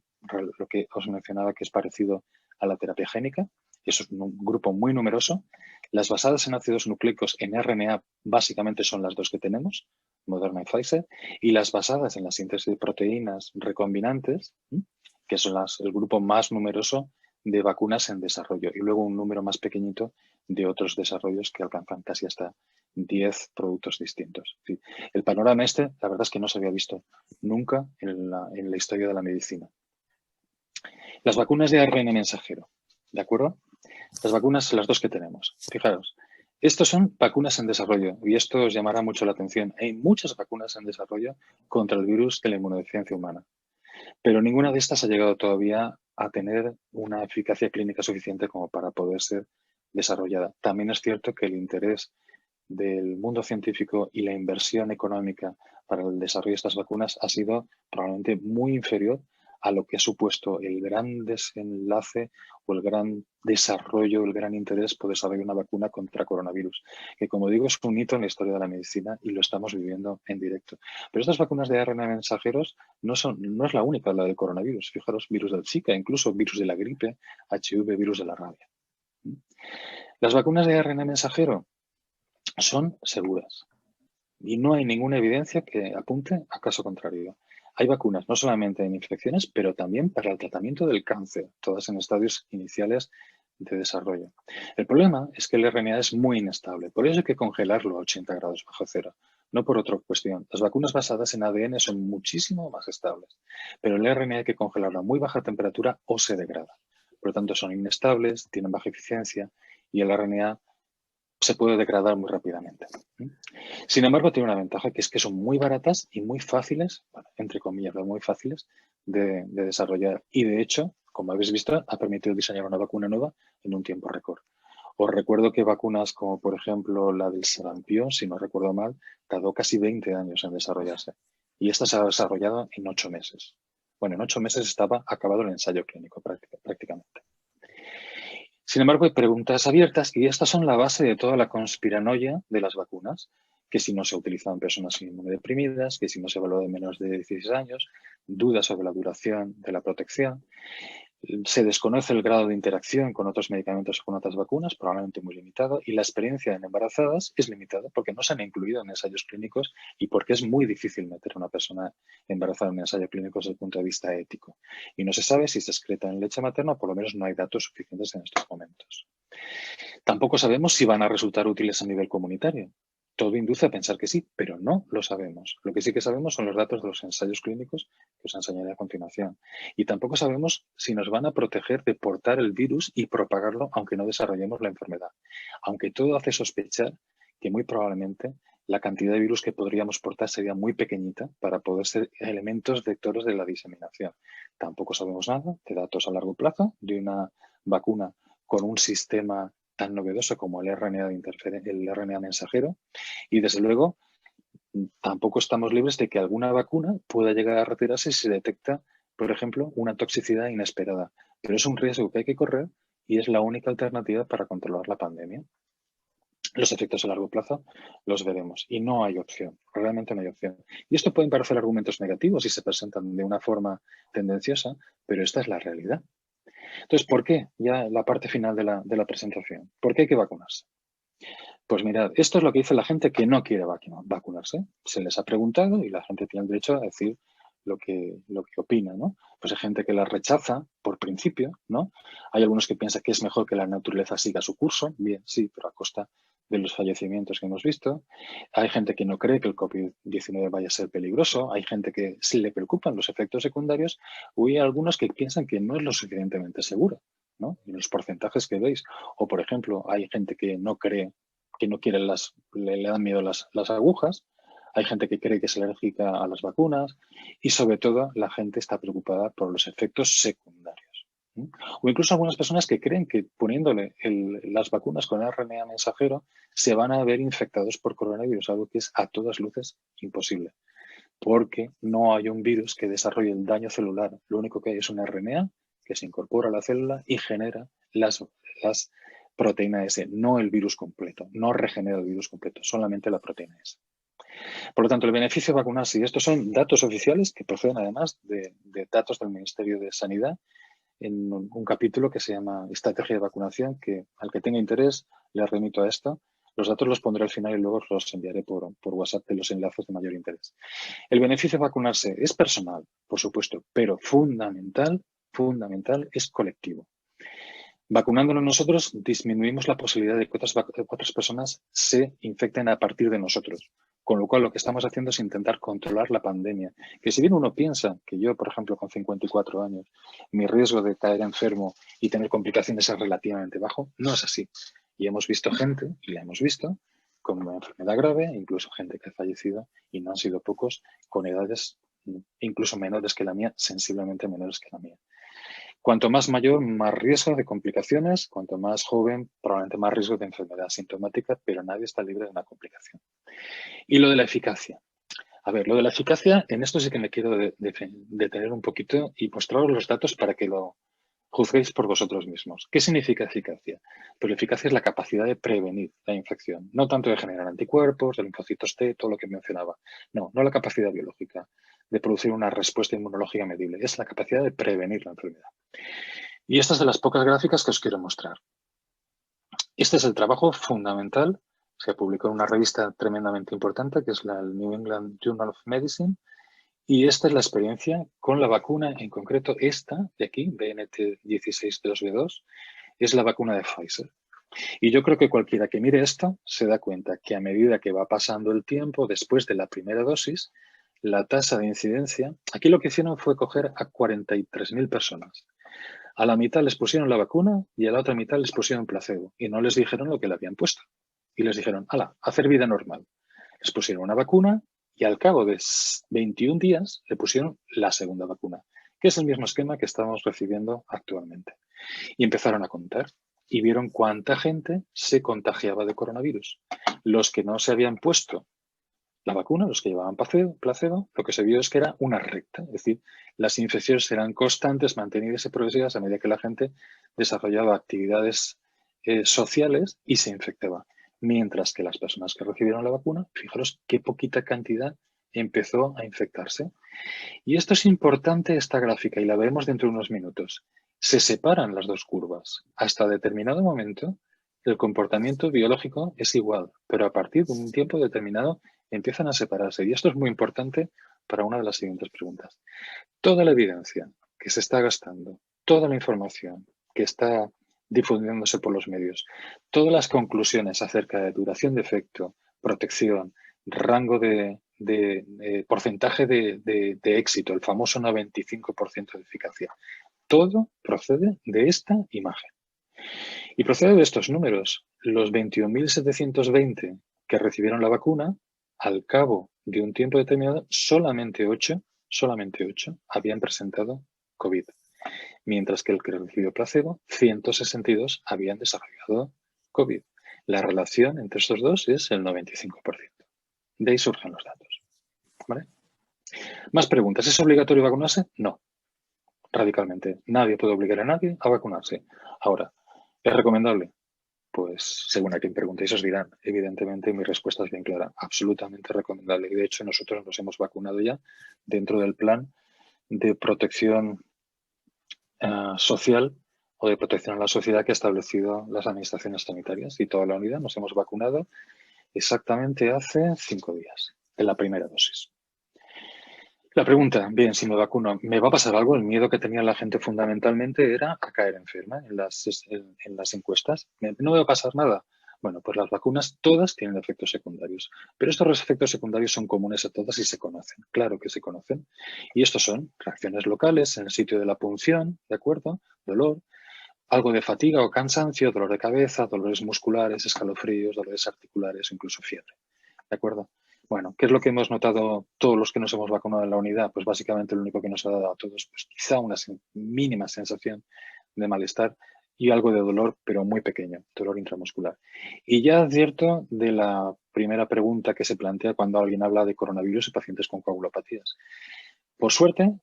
lo que os mencionaba que es parecido a la terapia génica. Eso es un grupo muy numeroso. Las basadas en ácidos nucleicos en RNA básicamente son las dos que tenemos, Moderna y Pfizer, y las basadas en la síntesis de proteínas recombinantes, que son el grupo más numeroso de vacunas en desarrollo, y luego un número más pequeñito de otros desarrollos que alcanzan casi hasta 10 productos distintos. Sí. El panorama la verdad es que no se había visto nunca en la historia de la medicina. Las vacunas de ARN mensajero, ¿de acuerdo? Las vacunas, las dos que tenemos. Fijaros, estos son vacunas en desarrollo y esto os llamará mucho la atención. Hay muchas vacunas en desarrollo contra el virus de la inmunodeficiencia humana, pero ninguna de estas ha llegado todavía a tener una eficacia clínica suficiente como para poder ser desarrollada. También es cierto que el interés del mundo científico y la inversión económica para el desarrollo de estas vacunas ha sido probablemente muy inferior a lo que ha supuesto el gran desenlace o el gran desarrollo, el gran interés por desarrollar una vacuna contra coronavirus, que como digo es un hito en la historia de la medicina y lo estamos viviendo en directo. Pero estas vacunas de ARN mensajeros no es la única, la del coronavirus. Fijaros, virus del Zika, incluso virus de la gripe, HIV, virus de la rabia. Las vacunas de ARN mensajero son seguras y no hay ninguna evidencia que apunte a caso contrario. Hay vacunas no solamente en infecciones, pero también para el tratamiento del cáncer, todas en estadios iniciales de desarrollo. El problema es que el RNA es muy inestable, por eso hay que congelarlo a 80 grados bajo cero, no por otra cuestión. Las vacunas basadas en ADN son muchísimo más estables, pero el RNA hay que congelarlo a muy baja temperatura o se degrada. Por lo tanto, son inestables, tienen baja eficiencia y el RNA se puede degradar muy rápidamente. Sin embargo, tiene una ventaja que es que son muy baratas y muy fáciles, bueno, entre comillas, muy fáciles de desarrollar. Y de hecho, como habéis visto, ha permitido diseñar una vacuna nueva en un tiempo récord. Os recuerdo que vacunas como, por ejemplo, la del sarampión, si no recuerdo mal, tardó casi 20 años en desarrollarse. Y esta se ha desarrollado en 8 meses. Bueno, en 8 meses estaba acabado el ensayo clínico prácticamente. Sin embargo, hay preguntas abiertas y estas son la base de toda la conspiranoia de las vacunas, que si no se utilizan en personas inmunodeprimidas, que si no se evalúa de menos de 16 años, dudas sobre la duración de la protección. Se desconoce el grado de interacción con otros medicamentos o con otras vacunas, probablemente muy limitado, y la experiencia en embarazadas es limitada porque no se han incluido en ensayos clínicos y porque es muy difícil meter a una persona embarazada en un ensayo clínico desde el punto de vista ético. Y no se sabe si se excreta en leche materna o por lo menos no hay datos suficientes en estos momentos. Tampoco sabemos si van a resultar útiles a nivel comunitario. Todo induce a pensar que sí, pero no lo sabemos. Lo que sí que sabemos son los datos de los ensayos clínicos que os enseñaré a continuación. Y tampoco sabemos si nos van a proteger de portar el virus y propagarlo aunque no desarrollemos la enfermedad. Aunque todo hace sospechar que muy probablemente la cantidad de virus que podríamos portar sería muy pequeñita para poder ser elementos vectores de la diseminación. Tampoco sabemos nada de datos a largo plazo de una vacuna con un sistema tan novedoso como el RNA mensajero y, desde luego, tampoco estamos libres de que alguna vacuna pueda llegar a retirarse si se detecta, por ejemplo, una toxicidad inesperada. Pero es un riesgo que hay que correr y es la única alternativa para controlar la pandemia. Los efectos a largo plazo los veremos y no hay opción, realmente no hay opción. Y esto pueden parecer argumentos negativos y se presentan de una forma tendenciosa, pero esta es la realidad. Entonces, ¿por qué? Ya la parte final de la presentación. ¿Por qué hay que vacunarse? Pues mirad, esto es lo que dice la gente que no quiere vacunarse. Se les ha preguntado y la gente tiene el derecho a decir lo que opina, ¿no? Pues hay gente que la rechaza por principio, ¿no? Hay algunos que piensan que es mejor que la naturaleza siga su curso. Bien, sí, pero a costa de los fallecimientos que hemos visto. Hay gente que no cree que el COVID-19 vaya a ser peligroso. Hay gente que sí le preocupan los efectos secundarios. O hay algunos que piensan que no es lo suficientemente seguro, ¿no? Y los porcentajes que veis. O, por ejemplo, hay gente que no cree, que no quiere le dan miedo las agujas. Hay gente que cree que es alérgica a las vacunas y, sobre todo, la gente está preocupada por los efectos secundarios. O incluso algunas personas que creen que poniéndole las vacunas con RNA mensajero se van a ver infectados por coronavirus, algo que es a todas luces imposible, porque no hay un virus que desarrolle el daño celular. Lo único que hay es un RNA que se incorpora a la célula y genera las proteína S, no el virus completo, no regenera el virus completo, solamente la proteína S. Por lo tanto, el beneficio de vacunarse, y estos son datos oficiales que proceden además de datos del Ministerio de Sanidad, en un capítulo que se llama Estrategia de Vacunación, que al que tenga interés le remito a esto. Los datos los pondré al final y luego los enviaré por WhatsApp de los enlaces de mayor interés. El beneficio de vacunarse es personal, por supuesto, pero fundamental es colectivo. Vacunándonos nosotros disminuimos la posibilidad de que otras personas se infecten a partir de nosotros. Con lo cual, lo que estamos haciendo es intentar controlar la pandemia. Que si bien uno piensa que yo, por ejemplo, con 54 años, mi riesgo de caer enfermo y tener complicaciones es relativamente bajo, no es así. Y hemos visto gente, y la hemos visto, con una enfermedad grave, incluso gente que ha fallecido, y no han sido pocos, con edades incluso menores que la mía, sensiblemente menores que la mía. Cuanto más mayor, más riesgo de complicaciones. Cuanto más joven, probablemente más riesgo de enfermedad sintomática, pero nadie está libre de una complicación. Y lo de la eficacia. A ver, lo de la eficacia, en esto sí que me quiero detener un poquito y mostraros los datos para que lo juzguéis por vosotros mismos. ¿Qué significa eficacia? Pues la eficacia es la capacidad de prevenir la infección, no tanto de generar anticuerpos, de linfocitos T, todo lo que mencionaba. No la capacidad biológica de producir una respuesta inmunológica medible, es la capacidad de prevenir la enfermedad. Y esta es de las pocas gráficas que os quiero mostrar. Este es el trabajo fundamental. Se publicó en una revista tremendamente importante, que es la New England Journal of Medicine. Y esta es la experiencia con la vacuna, en concreto esta de aquí, BNT162B2, es la vacuna de Pfizer. Y yo creo que cualquiera que mire esto se da cuenta que a medida que va pasando el tiempo, después de la primera dosis, la tasa de incidencia, aquí lo que hicieron fue coger a 43.000 personas. A la mitad les pusieron la vacuna y a la otra mitad les pusieron placebo y no les dijeron lo que le habían puesto. Y les dijeron, hala, hacer vida normal. Les pusieron una vacuna y al cabo de 21 días le pusieron la segunda vacuna, que es el mismo esquema que estamos recibiendo actualmente. Y empezaron a contar y vieron cuánta gente se contagiaba de coronavirus. Los que no se habían puesto la vacuna, los que llevaban placebo, lo que se vio es que era una recta. Es decir, las infecciones eran constantes, mantenidas y progresivas a medida que la gente desarrollaba actividades sociales y se infectaba. Mientras que las personas que recibieron la vacuna, fijaros qué poquita cantidad empezó a infectarse. Y esto es importante, esta gráfica, y la veremos dentro de unos minutos. Se separan las dos curvas. Hasta determinado momento, el comportamiento biológico es igual, pero a partir de un tiempo determinado empiezan a separarse. Y esto es muy importante para una de las siguientes preguntas. Toda la evidencia que se está gastando, toda la información que está difundiéndose por los medios, todas las conclusiones acerca de duración de efecto, protección, rango de porcentaje de éxito, el famoso 95% de eficacia, todo procede de esta imagen. Y procede de estos números. Los 21.720 que recibieron la vacuna, al cabo de un tiempo determinado, solamente 8 habían presentado COVID. Mientras que el que recibió placebo, 162 habían desarrollado COVID. La relación entre estos dos es el 95%. De ahí surgen los datos. ¿Vale? Más preguntas. ¿Es obligatorio vacunarse? No. Radicalmente. Nadie puede obligar a nadie a vacunarse. Ahora, ¿es recomendable? Pues según a quien preguntéis os dirán. Evidentemente mi respuesta es bien clara. Absolutamente recomendable. Y de hecho nosotros nos hemos vacunado ya dentro del plan de protección social o de protección a la sociedad que ha establecido las administraciones sanitarias. Y toda la unidad nos hemos vacunado exactamente hace 5 días, en la primera dosis. La pregunta, bien, si me vacuno, ¿me va a pasar algo? El miedo que tenía la gente fundamentalmente era a caer enferma en las encuestas. ¿No me va a pasar nada? Bueno, pues las vacunas todas tienen efectos secundarios, pero estos efectos secundarios son comunes a todas y se conocen, claro que se conocen. Y estos son reacciones locales en el sitio de la punción, ¿de acuerdo? Dolor, algo de fatiga o cansancio, dolor de cabeza, dolores musculares, escalofríos, dolores articulares o incluso fiebre, ¿de acuerdo? Bueno, ¿qué es lo que hemos notado todos los que nos hemos vacunado en la unidad? Pues básicamente lo único que nos ha dado a todos, pues quizá una mínima sensación de malestar y algo de dolor, pero muy pequeño, dolor intramuscular. Y ya advierto de la primera pregunta que se plantea cuando alguien habla de coronavirus y pacientes con coagulopatías. Por suerte,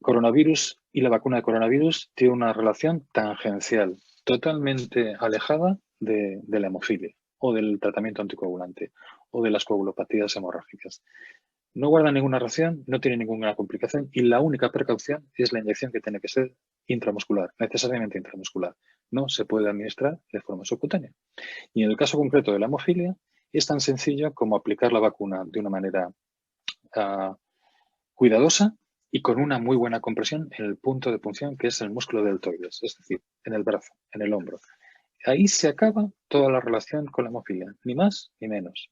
coronavirus y la vacuna de coronavirus tiene una relación tangencial, totalmente alejada de la hemofilia o del tratamiento anticoagulante o de las coagulopatías hemorrágicas. No guarda ninguna reacción, no tiene ninguna complicación y la única precaución es la inyección que tiene que ser intramuscular, necesariamente intramuscular. No se puede administrar de forma subcutánea. Y en el caso concreto de la hemofilia, es tan sencillo como aplicar la vacuna de una manera cuidadosa y con una muy buena compresión en el punto de punción que es el músculo deltoides, es decir, en el brazo, en el hombro. Ahí se acaba toda la relación con la hemofilia, ni más ni menos.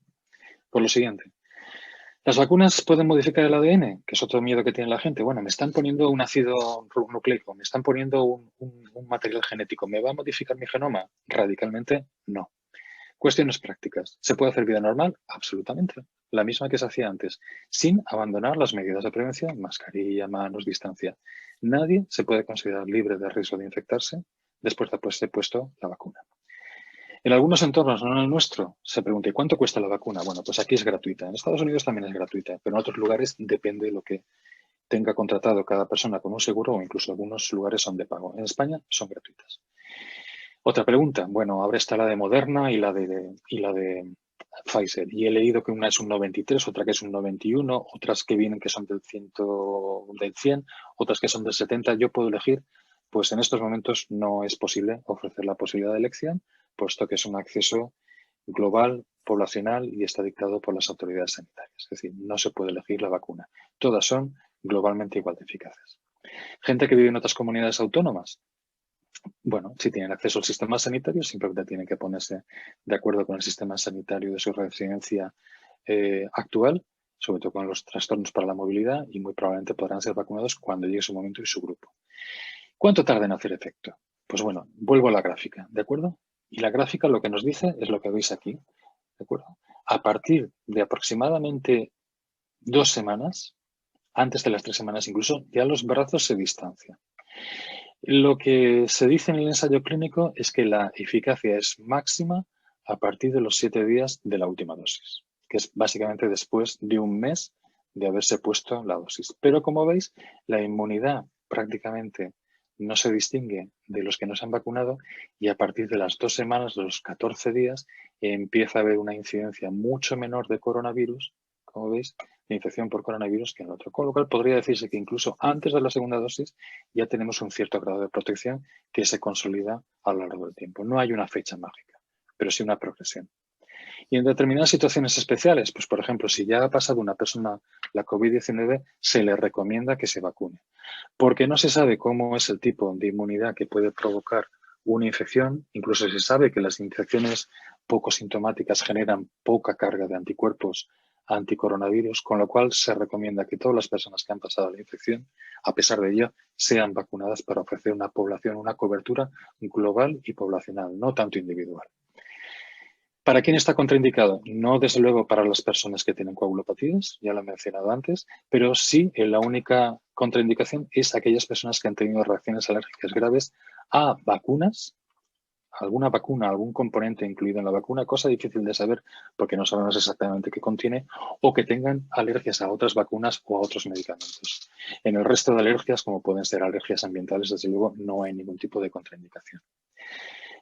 Por lo siguiente, ¿las vacunas pueden modificar el ADN? Que es otro miedo que tiene la gente. Bueno, me están poniendo un ácido nucleico, me están poniendo un material genético. ¿Me va a modificar mi genoma? Radicalmente no. Cuestiones prácticas. ¿Se puede hacer vida normal? Absolutamente. La misma que se hacía antes, sin abandonar las medidas de prevención, mascarilla, manos, distancia. Nadie se puede considerar libre de riesgo de infectarse después de haberse puesto la vacuna. En algunos entornos, no en el nuestro, se pregunta, ¿y cuánto cuesta la vacuna? Bueno, pues aquí es gratuita. En Estados Unidos también es gratuita, pero en otros lugares depende de lo que tenga contratado cada persona con un seguro o incluso algunos lugares son de pago. En España son gratuitas. Otra pregunta. Bueno, ahora está la de Moderna y la de Pfizer. Y he leído que una es un 93, otra que es un 91, otras que vienen que son del 100, otras que son del 70. Yo puedo elegir. Pues en estos momentos no es posible ofrecer la posibilidad de elección, puesto que es un acceso global, poblacional y está dictado por las autoridades sanitarias. Es decir, no se puede elegir la vacuna. Todas son globalmente igual de eficaces. Gente que vive en otras comunidades autónomas. Bueno, si tienen acceso al sistema sanitario, simplemente tienen que ponerse de acuerdo con el sistema sanitario de su residencia actual, sobre todo con los trastornos para la movilidad, y muy probablemente podrán ser vacunados cuando llegue su momento y su grupo. ¿Cuánto tarda en hacer efecto? Pues bueno, vuelvo a la gráfica, ¿de acuerdo? Y la gráfica lo que nos dice es lo que veis aquí, ¿de acuerdo? A partir de aproximadamente 2 semanas, antes de las 3 semanas incluso, ya los brazos se distancian. Lo que se dice en el ensayo clínico es que la eficacia es máxima a partir de los 7 días de la última dosis, que es básicamente después de un mes de haberse puesto la dosis. Pero como veis, la inmunidad prácticamente no se distingue de los que no se han vacunado y a partir de las 2 semanas, de los 14 días, empieza a haber una incidencia mucho menor de coronavirus, como veis, de infección por coronavirus que en el otro. Con lo cual podría decirse que incluso antes de la segunda dosis ya tenemos un cierto grado de protección que se consolida a lo largo del tiempo. No hay una fecha mágica, pero sí una progresión. Y en determinadas situaciones especiales, pues por ejemplo, si ya ha pasado una persona la COVID-19, se le recomienda que se vacune. Porque no se sabe cómo es el tipo de inmunidad que puede provocar una infección. Incluso se sabe que las infecciones poco sintomáticas generan poca carga de anticuerpos anticoronavirus, con lo cual se recomienda que todas las personas que han pasado la infección, a pesar de ello, sean vacunadas para ofrecer una población, una cobertura global y poblacional, no tanto individual. ¿Para quién está contraindicado? No, desde luego, para las personas que tienen coagulopatías, ya lo he mencionado antes, pero sí la única contraindicación es aquellas personas que han tenido reacciones alérgicas graves a vacunas, alguna vacuna, algún componente incluido en la vacuna, cosa difícil de saber porque no sabemos exactamente qué contiene, o que tengan alergias a otras vacunas o a otros medicamentos. En el resto de alergias, como pueden ser alergias ambientales, desde luego no hay ningún tipo de contraindicación.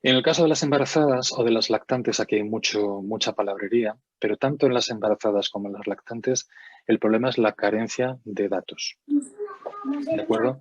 En el caso de las embarazadas o de las lactantes, aquí hay mucha palabrería, pero tanto en las embarazadas como en las lactantes, el problema es la carencia de datos. ¿De acuerdo?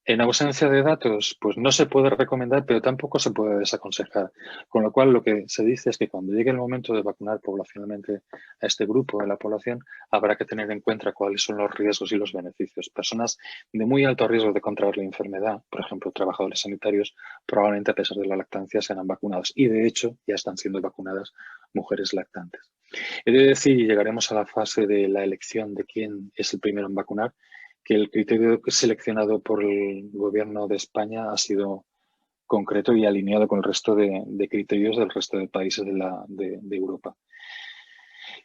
En ausencia de datos, pues no se puede recomendar, pero tampoco se puede desaconsejar. Con lo cual, lo que se dice es que cuando llegue el momento de vacunar poblacionalmente a este grupo de la población, habrá que tener en cuenta cuáles son los riesgos y los beneficios. Personas de muy alto riesgo de contraer la enfermedad, por ejemplo, trabajadores sanitarios, probablemente a pesar de la lactancia serán vacunados. Y de hecho, ya están siendo vacunadas mujeres lactantes. He de decir, y llegaremos a la fase de la elección de quién es el primero en vacunar, que el criterio seleccionado por el Gobierno de España ha sido concreto y alineado con el resto de criterios del resto de países de Europa.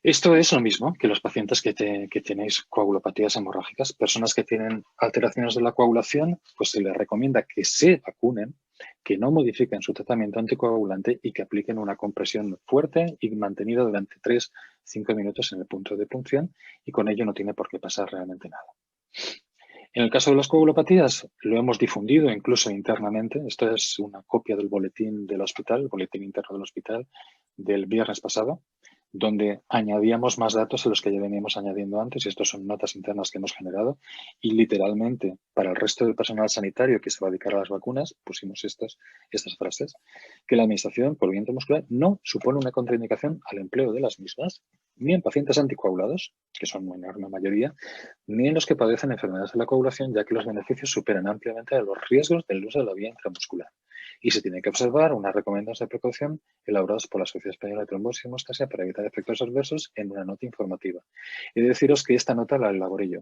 Esto es lo mismo que los pacientes que tenéis coagulopatías hemorrágicas, personas que tienen alteraciones de la coagulación, pues se les recomienda que se vacunen, que no modifiquen su tratamiento anticoagulante y que apliquen una compresión fuerte y mantenida durante 3-5 minutos en el punto de punción, y con ello no tiene por qué pasar realmente nada. En el caso de las coagulopatías, lo hemos difundido incluso internamente. Esto es una copia del boletín del hospital, el boletín interno del hospital del viernes pasado, donde añadíamos más datos a los que ya veníamos añadiendo antes, y estos son notas internas que hemos generado, y literalmente para el resto del personal sanitario que se va a dedicar a las vacunas pusimos estas frases, que la administración por viento muscular no supone una contraindicación al empleo de las mismas, ni en pacientes anticoagulados, que son una enorme mayoría, ni en los que padecen enfermedades de la coagulación, ya que los beneficios superan ampliamente a los riesgos del uso de la vía intramuscular. Y se tiene que observar unas recomendaciones de precaución elaboradas por la Sociedad Española de Trombosis y Hemostasia para evitar efectos adversos en una nota informativa. He de deciros que esta nota la elaboré yo.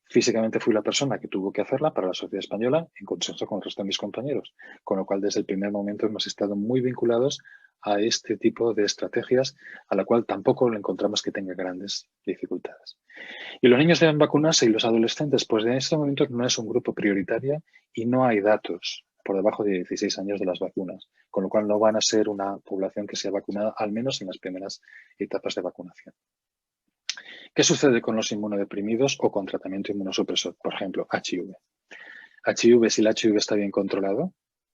Físicamente fui la persona que tuvo que hacerla para la Sociedad Española en consenso con el resto de mis compañeros, con lo cual desde el primer momento hemos estado muy vinculados a este tipo de estrategias, a la cual tampoco le encontramos que tenga grandes dificultades. Y los niños deben vacunarse y los adolescentes, pues en este momento no es un grupo prioritario y no hay datos por debajo de 16 años de las vacunas, con lo cual no van a ser una población que sea vacunada, al menos en las primeras etapas de vacunación. ¿Qué sucede con los inmunodeprimidos o con tratamiento inmunosupresor? Por ejemplo, HIV. HIV, si el HIV está bien controlado,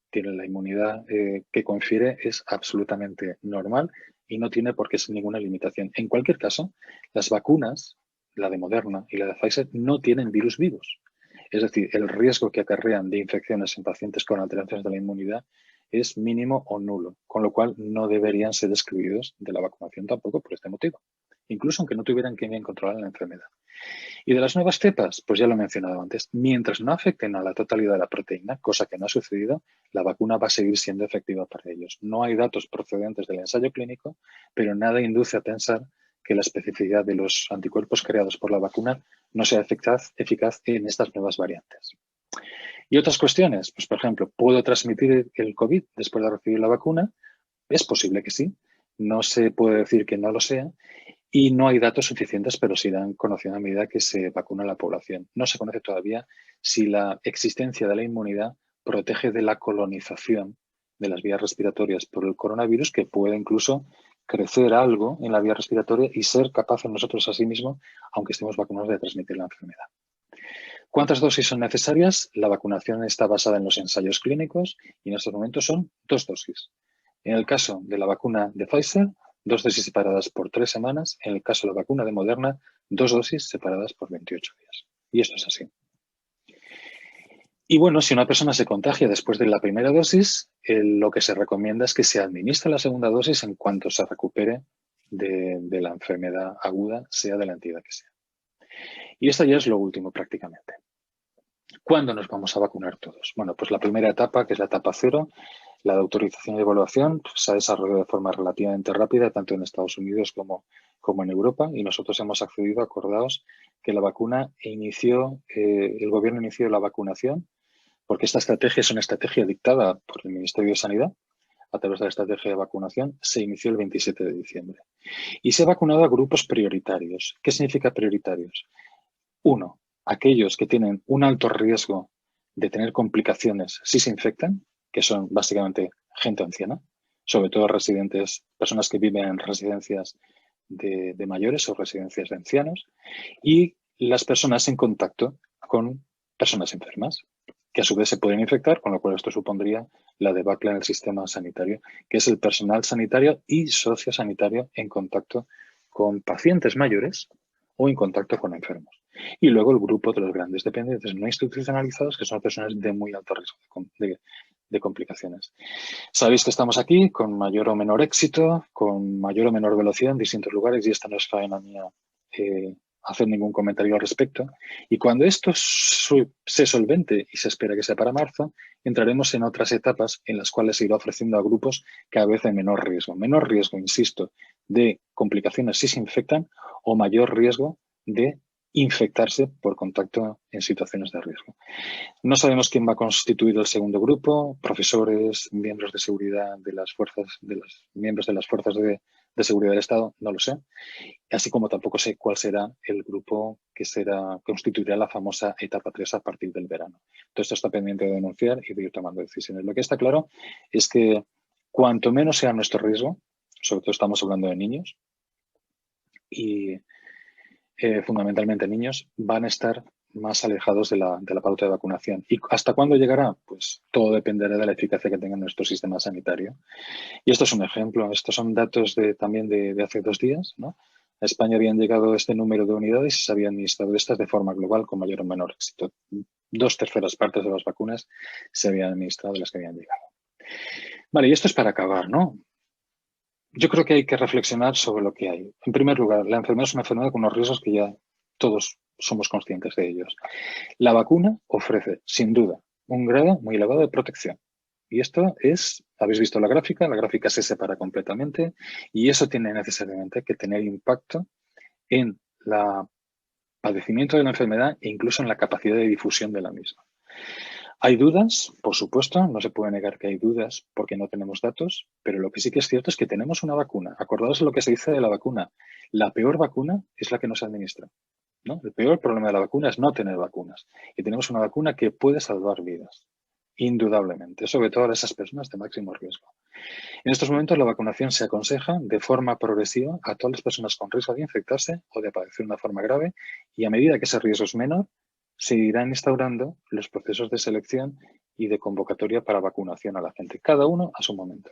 tiene la inmunidad que confiere, es absolutamente normal y no tiene por qué ser ninguna limitación. En cualquier caso, las vacunas, la de Moderna y la de Pfizer, no tienen virus vivos. Es decir, el riesgo que acarrean de infecciones en pacientes con alteraciones de la inmunidad es mínimo o nulo, con lo cual no deberían ser excluidos de la vacunación tampoco por este motivo, incluso aunque no tuvieran que bien controlar la enfermedad. Y de las nuevas cepas, pues ya lo he mencionado antes, mientras no afecten a la totalidad de la proteína, cosa que no ha sucedido, la vacuna va a seguir siendo efectiva para ellos. No hay datos procedentes del ensayo clínico, pero nada induce a pensar que la especificidad de los anticuerpos creados por la vacuna no sea eficaz en estas nuevas variantes. Y otras cuestiones, pues por ejemplo, ¿puedo transmitir el COVID después de recibir la vacuna? Es posible que sí, no se puede decir que no lo sea, y no hay datos suficientes, pero se irán conociendo a medida que se vacuna la población. No se conoce todavía si la existencia de la inmunidad protege de la colonización de las vías respiratorias por el coronavirus, que puede incluso crecer algo en la vía respiratoria y ser capaz en nosotros a sí mismo, aunque estemos vacunados, de transmitir la enfermedad. ¿Cuántas dosis son necesarias? La vacunación está basada en los ensayos clínicos y en estos momentos son 2 dosis. En el caso de la vacuna de Pfizer, 2 dosis separadas por 3 semanas. En el caso de la vacuna de Moderna, 2 dosis separadas por 28 días. Y esto es así. Y bueno, si una persona se contagia después de la primera dosis, lo que se recomienda es que se administre la segunda dosis en cuanto se recupere de la enfermedad aguda, sea de la entidad que sea. Y esto ya es lo último prácticamente. ¿Cuándo nos vamos a vacunar todos? Bueno, pues la primera etapa, que es la etapa 0, la de autorización y evaluación, pues, se ha desarrollado de forma relativamente rápida, tanto en Estados Unidos como en Europa, y nosotros hemos accedido, acordaos, que la vacuna el gobierno inició la vacunación, porque esta estrategia es una estrategia dictada por el Ministerio de Sanidad, a través de la estrategia de vacunación, se inició el 27 de diciembre. Y se ha vacunado a grupos prioritarios. ¿Qué significa prioritarios? 1, aquellos que tienen un alto riesgo de tener complicaciones si se infectan, que son básicamente gente anciana, sobre todo residentes, personas que viven en residencias de mayores o residencias de ancianos, y las personas en contacto con personas enfermas, que a su vez se pueden infectar, con lo cual esto supondría la debacle en el sistema sanitario, que es el personal sanitario y sociosanitario en contacto con pacientes mayores o en contacto con enfermos. Y luego el grupo de los grandes dependientes no institucionalizados, que son personas de muy alto riesgo de complicaciones. Sabéis que estamos aquí con mayor o menor éxito, con mayor o menor velocidad en distintos lugares, y esta no es faena mía hacer ningún comentario al respecto. Y cuando esto se solvente, y se espera que sea para marzo, entraremos en otras etapas en las cuales se irá ofreciendo a grupos cada vez de menor riesgo. Menor riesgo, insisto, de complicaciones si se infectan, o mayor riesgo de infectarse por contacto en situaciones de riesgo. No sabemos quién va a constituir el segundo grupo, profesores, miembros de seguridad de las fuerzas, miembros de las fuerzas de seguridad del Estado, no lo sé. Así como tampoco sé cuál será el grupo que constituirá la famosa etapa 3 a partir del verano. Todo esto está pendiente de denunciar y de ir tomando decisiones. Lo que está claro es que cuanto menos sea nuestro riesgo, sobre todo estamos hablando de niños, y fundamentalmente niños, van a estar más alejados de la pauta de vacunación. ¿Y hasta cuándo llegará? Pues todo dependerá de la eficacia que tenga nuestro sistema sanitario. Y esto es un ejemplo. Estos son datos también de hace 2 días, ¿no? A España habían llegado este número de unidades y se habían administrado estas de forma global con mayor o menor éxito. 2/3 partes de las vacunas se habían administrado de las que habían llegado. Vale, y esto es para acabar, ¿no? Yo creo que hay que reflexionar sobre lo que hay. En primer lugar, la enfermedad es una enfermedad con unos riesgos que ya todos somos conscientes de ellos. La vacuna ofrece, sin duda, un grado muy elevado de protección. Y esto habéis visto la gráfica se separa completamente y eso tiene necesariamente que tener impacto en el padecimiento de la enfermedad e incluso en la capacidad de difusión de la misma. Hay dudas, por supuesto, no se puede negar que hay dudas porque no tenemos datos, pero lo que sí que es cierto es que tenemos una vacuna. Acordaos de lo que se dice de la vacuna. La peor vacuna es la que no se administra, ¿no? El peor problema de la vacuna es no tener vacunas. Y tenemos una vacuna que puede salvar vidas, indudablemente, sobre todo a esas personas de máximo riesgo. En estos momentos la vacunación se aconseja de forma progresiva a todas las personas con riesgo de infectarse o de padecer una forma grave, y a medida que ese riesgo es menor, se irán instaurando los procesos de selección y de convocatoria para vacunación a la gente, cada uno a su momento.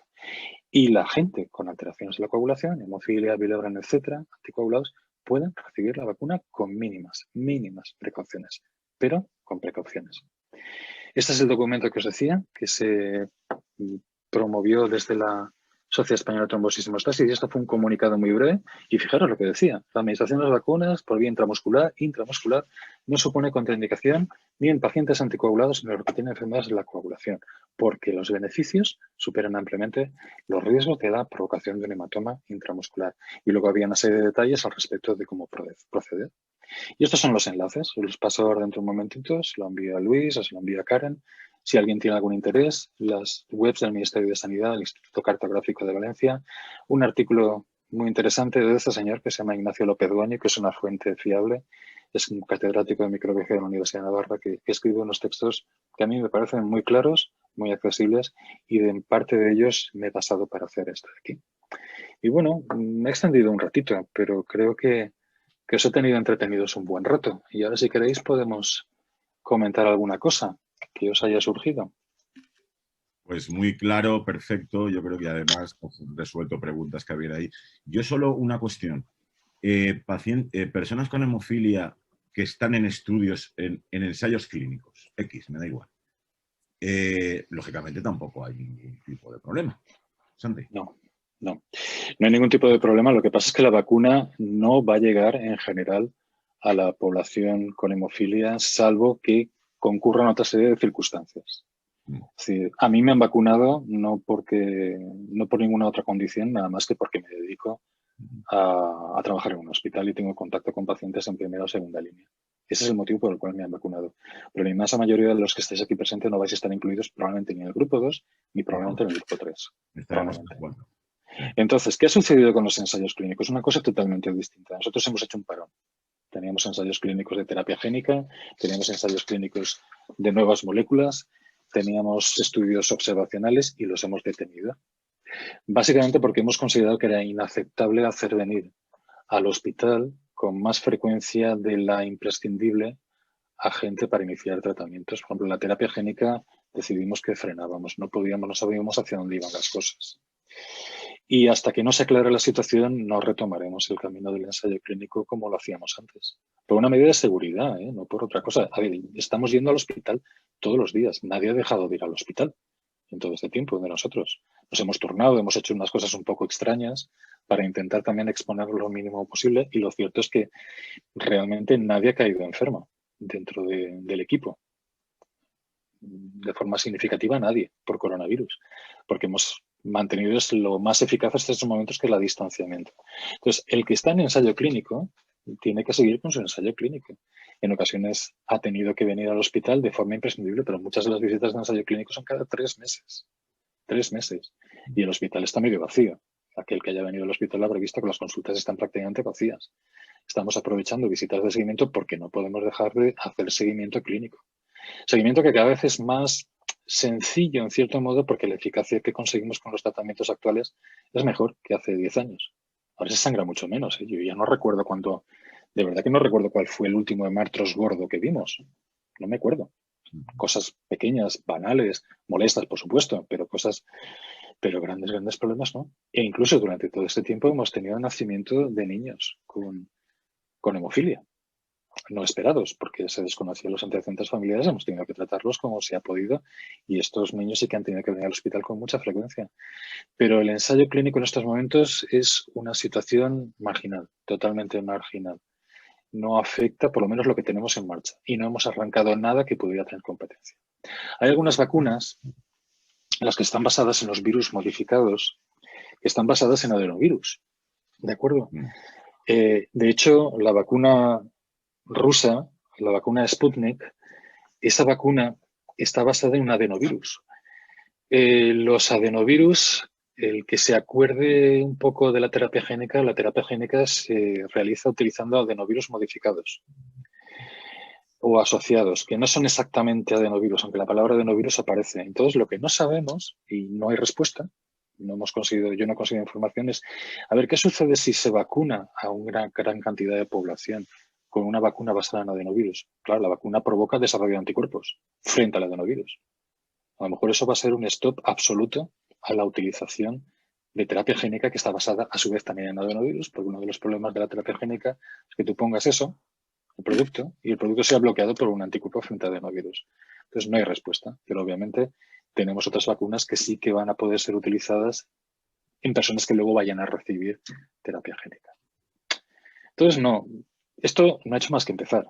Y la gente con alteraciones de la coagulación, hemofilia, bilirrubina, etcétera, anticoagulados, pueden recibir la vacuna con mínimas precauciones, pero con precauciones. Este es el documento que os decía, que se promovió desde la Sociedad Española de Trombosis y Hemostasis, y esto fue un comunicado muy breve. Y fijaros lo que decía: la administración de las vacunas por vía intramuscular no supone contraindicación ni en pacientes anticoagulados ni en los que tienen enfermedades de la coagulación, porque los beneficios superan ampliamente los riesgos de la provocación de un hematoma intramuscular. Y luego había una serie de detalles al respecto de cómo proceder. Y estos son los enlaces. Os los paso ahora dentro de un momentito. Se lo envío a Luis, os lo envío a Karen. Si alguien tiene algún interés, las webs del Ministerio de Sanidad, el Instituto Cartográfico de Valencia, un artículo muy interesante de este señor que se llama Ignacio López Duaño, que es una fuente fiable, es un catedrático de microbiología de la Universidad de Navarra que escribe unos textos que a mí me parecen muy claros, muy accesibles, y en parte de ellos me he basado para hacer esto de aquí. Y bueno, me he extendido un ratito, pero creo que os he tenido entretenidos un buen rato. Y ahora, si queréis, podemos comentar alguna cosa que os haya surgido. Pues muy claro, perfecto. Yo creo que además resuelto preguntas que había ahí. Yo solo una cuestión. Personas con hemofilia que están en estudios, en ensayos clínicos, X, me da igual. Lógicamente tampoco hay ningún tipo de problema. Santi. No hay ningún tipo de problema. Lo que pasa es que la vacuna no va a llegar en general a la población con hemofilia, salvo que concurran otra serie de circunstancias. Es decir, a mí me han vacunado no por ninguna otra condición, nada más que porque me dedico a trabajar en un hospital y tengo contacto con pacientes en primera o segunda línea. Ese es el motivo por el cual me han vacunado. Pero la inmensa mayoría de los que estáis aquí presentes no vais a estar incluidos probablemente ni en el grupo 2 ni probablemente en el grupo 3. Entonces, ¿qué ha sucedido con los ensayos clínicos? Una cosa totalmente distinta. Nosotros hemos hecho un parón. Teníamos ensayos clínicos de terapia génica, teníamos ensayos clínicos de nuevas moléculas. teníamos estudios observacionales y los hemos detenido. Básicamente porque hemos considerado que era inaceptable hacer venir al hospital con más frecuencia de la imprescindible a gente para iniciar tratamientos. Por ejemplo, la terapia génica decidimos que frenábamos, no sabíamos hacia dónde iban las cosas. Y hasta que no se aclare la situación, no retomaremos el camino del ensayo clínico como lo hacíamos antes. Por una medida de seguridad, no por otra cosa. A ver, estamos yendo al hospital todos los días. Nadie ha dejado de ir al hospital en todo este tiempo de nosotros. Nos hemos turnado, hemos hecho unas cosas un poco extrañas para intentar también exponer lo mínimo posible, y lo cierto es que realmente nadie ha caído enfermo dentro del equipo. De forma significativa nadie por coronavirus, porque hemos mantenido lo más eficaz hasta estos momentos, que es el distanciamiento. Entonces, el que está en ensayo clínico tiene que seguir con su ensayo clínico. En ocasiones ha tenido que venir al hospital de forma imprescindible, pero muchas de las visitas de ensayo clínico son cada 3 meses. 3 meses. Y el hospital está medio vacío. Aquel que haya venido al hospital habrá visto que las consultas están prácticamente vacías. Estamos aprovechando visitas de seguimiento porque no podemos dejar de hacer seguimiento clínico. Seguimiento que cada vez es más sencillo, en cierto modo, porque la eficacia que conseguimos con los tratamientos actuales es mejor que hace 10 años. Ahora se sangra mucho menos. Yo ya no recuerdo cuánto, de verdad que no recuerdo cuál fue el último hemartros gordo que vimos. No me acuerdo. Cosas pequeñas, banales, molestas, por supuesto, pero grandes problemas, ¿no? E incluso durante todo este tiempo hemos tenido nacimiento de niños con hemofilia. No esperados, porque se desconocían los antecedentes familiares, hemos tenido que tratarlos como se ha podido, y estos niños sí que han tenido que venir al hospital con mucha frecuencia. Pero el ensayo clínico en estos momentos es una situación marginal, totalmente marginal. No afecta, por lo menos, lo que tenemos en marcha, y no hemos arrancado nada que pudiera tener competencia. Hay algunas vacunas, las que están basadas en los virus modificados, que están basadas en adenovirus, ¿de acuerdo? De hecho, la vacuna rusa, la vacuna Sputnik, esa vacuna está basada en un adenovirus. Los adenovirus, el que se acuerde un poco de la terapia génica se realiza utilizando adenovirus modificados o asociados, que no son exactamente adenovirus, aunque la palabra adenovirus aparece. Entonces, lo que no sabemos, y no hay respuesta, yo no he conseguido información, es a ver qué sucede si se vacuna a una gran cantidad de población con una vacuna basada en adenovirus. Claro, la vacuna provoca desarrollo de anticuerpos frente al adenovirus. A lo mejor eso va a ser un stop absoluto a la utilización de terapia génica, que está basada a su vez también en adenovirus, porque uno de los problemas de la terapia génica es que tú pongas eso, el producto, y el producto sea bloqueado por un anticuerpo frente al adenovirus. Entonces no hay respuesta, pero obviamente tenemos otras vacunas que sí que van a poder ser utilizadas en personas que luego vayan a recibir terapia génica. Entonces, esto no ha hecho más que empezar.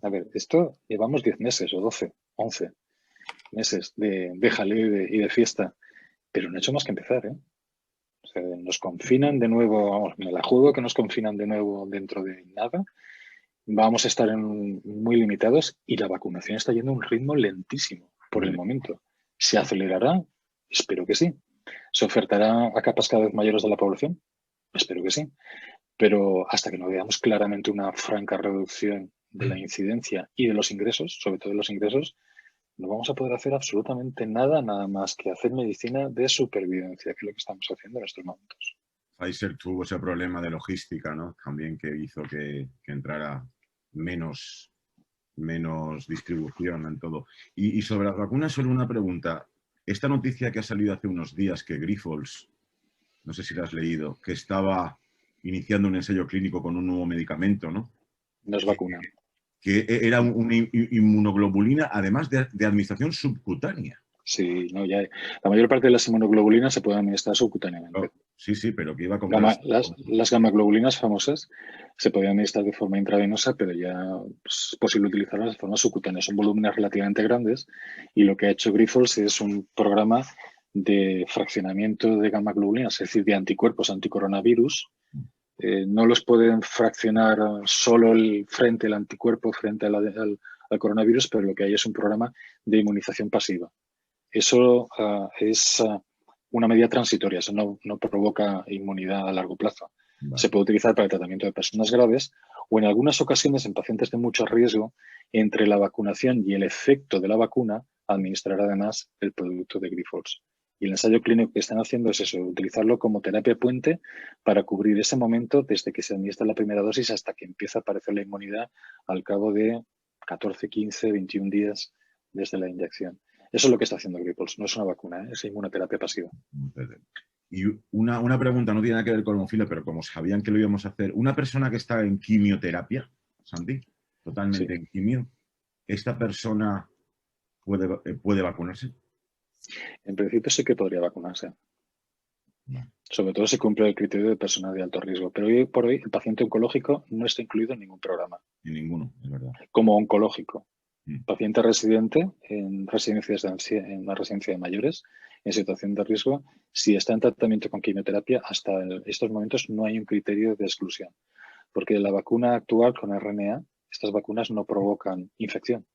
A ver, esto llevamos 10 meses o 12, 11 meses de jaleo y de fiesta, pero no ha hecho más que empezar, ¿eh? O sea, nos confinan de nuevo, vamos, me la juego que nos confinan de nuevo dentro de nada. Vamos a estar muy limitados, y la vacunación está yendo a un ritmo lentísimo por el momento. ¿Se acelerará? Espero que sí. ¿Se ofertará a capas cada vez mayores de la población? Espero que sí. Pero hasta que no veamos claramente una franca reducción de la incidencia y de los ingresos, sobre todo de los ingresos, no vamos a poder hacer absolutamente nada más que hacer medicina de supervivencia, que es lo que estamos haciendo en estos momentos. Pfizer tuvo ese problema de logística, ¿no? También, que hizo que entrara menos distribución en todo. Y sobre las vacunas, solo una pregunta. Esta noticia que ha salido hace unos días, que Grifols, no sé si la has leído, que estaba iniciando un ensayo clínico con un nuevo medicamento, ¿no? No es vacuna. Que era una inmunoglobulina, además de administración subcutánea. Sí, no, ya la mayor parte de las inmunoglobulinas se pueden administrar subcutáneamente. Oh, sí, pero que iba con las gamaglobulinas famosas se podían administrar de forma intravenosa, pero ya es posible utilizarlas de forma subcutánea. Son volúmenes relativamente grandes, y lo que ha hecho Grifols es un programa de fraccionamiento de gamaglobulinas, es decir, de anticuerpos anticoronavirus. No los pueden fraccionar solo frente al anticuerpo, frente al coronavirus, pero lo que hay es un programa de inmunización pasiva. Eso es una medida transitoria, eso no provoca inmunidad a largo plazo. Vale. Se puede utilizar para el tratamiento de personas graves, o en algunas ocasiones en pacientes de mucho riesgo. Entre la vacunación y el efecto de la vacuna administrar además el producto de Grifols. Y el ensayo clínico que están haciendo es eso, utilizarlo como terapia puente para cubrir ese momento desde que se administra la primera dosis hasta que empieza a aparecer la inmunidad al cabo de 14, 15, 21 días desde la inyección. Eso es lo que está haciendo Grifols. No es una vacuna, es inmunoterapia pasiva. Y una pregunta, no tiene nada que ver con hemofilia, pero como sabían que lo íbamos a hacer, una persona que está en quimioterapia, Santi, totalmente en quimio, ¿esta persona puede vacunarse? En principio sí que podría vacunarse. Sobre todo si cumple el criterio de persona de alto riesgo. Pero hoy por hoy el paciente oncológico no está incluido en ningún programa. En ninguno, es verdad. Como oncológico. Paciente residente en en una residencia de mayores, en situación de riesgo, si está en tratamiento con quimioterapia, hasta estos momentos no hay un criterio de exclusión. Porque la vacuna actual con RNA, estas vacunas no provocan infección.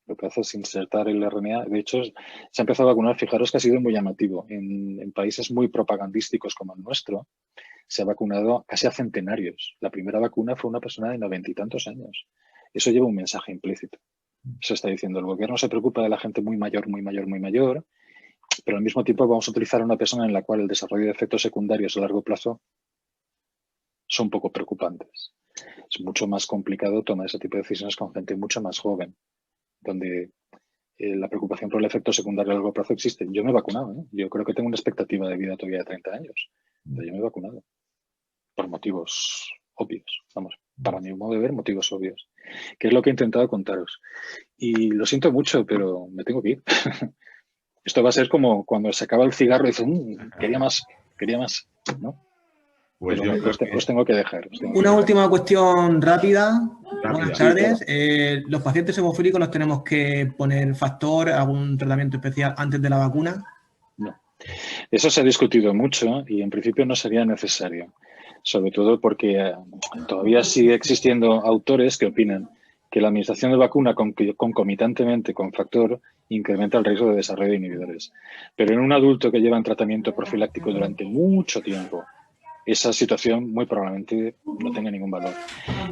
Lo que hace es insertar el RNA. De hecho, se ha empezado a vacunar, fijaros que ha sido muy llamativo. En países muy propagandísticos como el nuestro, se ha vacunado casi a centenarios. La primera vacuna fue una persona de 90 y tantos años. Eso lleva un mensaje implícito. Eso está diciendo, el gobierno se preocupa de la gente muy mayor, muy mayor, muy mayor, pero al mismo tiempo vamos a utilizar a una persona en la cual el desarrollo de efectos secundarios a largo plazo son poco preocupantes. Es mucho más complicado tomar ese tipo de decisiones con gente mucho más joven, donde la preocupación por el efecto secundario a largo plazo existe. Yo me he vacunado, ¿eh? Yo creo que tengo una expectativa de vida todavía de 30 años, pero yo me he vacunado por motivos obvios, vamos, para mi modo de ver, motivos obvios, que es lo que he intentado contaros. Y lo siento mucho, pero me tengo que ir. Esto va a ser como cuando se acaba el cigarro y dice, quería más, ¿no? Pues pero os tengo que dejar. Una última cuestión rápida. Buenas tardes. Claro. ¿Los pacientes hemofílicos los tenemos que poner factor, algún tratamiento especial antes de la vacuna? No. Eso se ha discutido mucho y en principio no sería necesario. Sobre todo porque todavía sigue existiendo autores que opinan que la administración de vacuna concomitantemente con factor incrementa el riesgo de desarrollo de inhibidores. Pero en un adulto que lleva en tratamiento profiláctico durante mucho tiempo, esa situación muy probablemente no tenga ningún valor.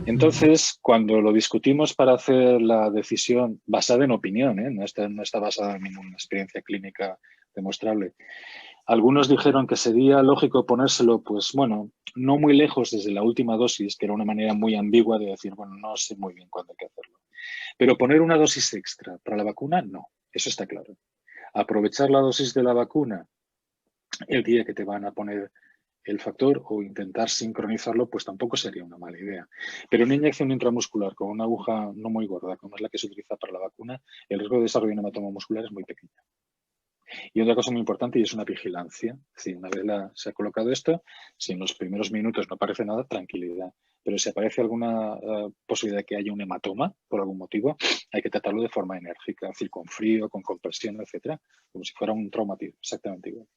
Entonces, cuando lo discutimos para hacer la decisión basada en opinión, no está basada en ninguna experiencia clínica demostrable, algunos dijeron que sería lógico ponérselo, pues bueno, no muy lejos desde la última dosis, que era una manera muy ambigua de decir, bueno, no sé muy bien cuándo hay que hacerlo. Pero poner una dosis extra para la vacuna, no, eso está claro. Aprovechar la dosis de la vacuna el día que te van a poner el factor o intentar sincronizarlo, pues tampoco sería una mala idea. Pero una inyección intramuscular con una aguja no muy gorda, como es la que se utiliza para la vacuna, el riesgo de desarrollo de un hematoma muscular es muy pequeño. Y otra cosa muy importante y es una vigilancia. Si una vez se ha colocado esto, si en los primeros minutos no aparece nada, tranquilidad. Pero si aparece alguna posibilidad de que haya un hematoma por algún motivo, hay que tratarlo de forma enérgica, es decir, con frío, con compresión, etcétera, como si fuera un traumatismo, exactamente igual.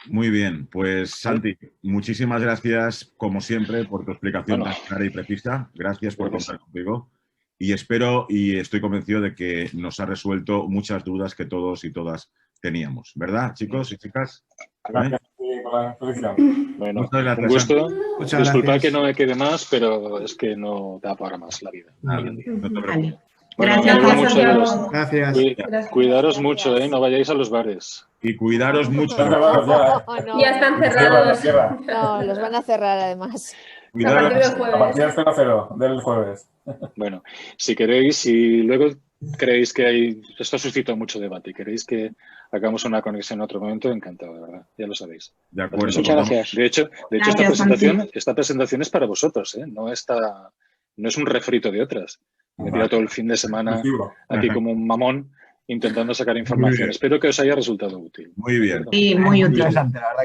Muy bien, pues Santi, muchísimas gracias, como siempre, por tu explicación tan clara y precisa. Gracias por contar conmigo. Y espero y estoy convencido de que nos ha resuelto muchas dudas que todos y todas teníamos. ¿Verdad, chicos y chicas? Gracias por la exposición. Bueno, muchas gracias, un gusto. Muchas Disculpad gracias. que no me quede más, pero es que no da para más la vida. Nada, no te preocupes. Bueno, Gracias. Cuidaros mucho, no vayáis a los bares. Y cuidaros mucho. Están cerrados ya. No, Ya están cerrados. Cierra. no, los van a cerrar además. A partir del A partir jueves. del 0 del jueves. Bueno, si queréis, si luego creéis que esto suscita mucho debate y queréis que hagamos una conexión en otro momento, encantado, de verdad, ya lo sabéis. De acuerdo. Muchas gracias. De hecho Gracias, esta presentación es para vosotros, no es un refrito de otras. Me he tirado todo el fin de semana aquí como un mamón intentando sacar información. Espero que os haya resultado útil. Muy bien. Sí, muy útil.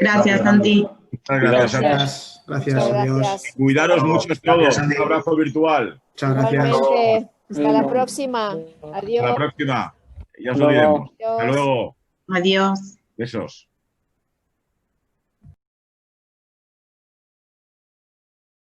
Gracias, Santi. Muchas gracias. Gracias. Gracias. Adiós. Gracias. Cuidaros mucho todos. Un abrazo virtual. Muchas gracias. Igualmente. Hasta la próxima. Hasta la Adiós. próxima. Ya os olvidemos. Hasta Adiós. luego. Adiós. Besos.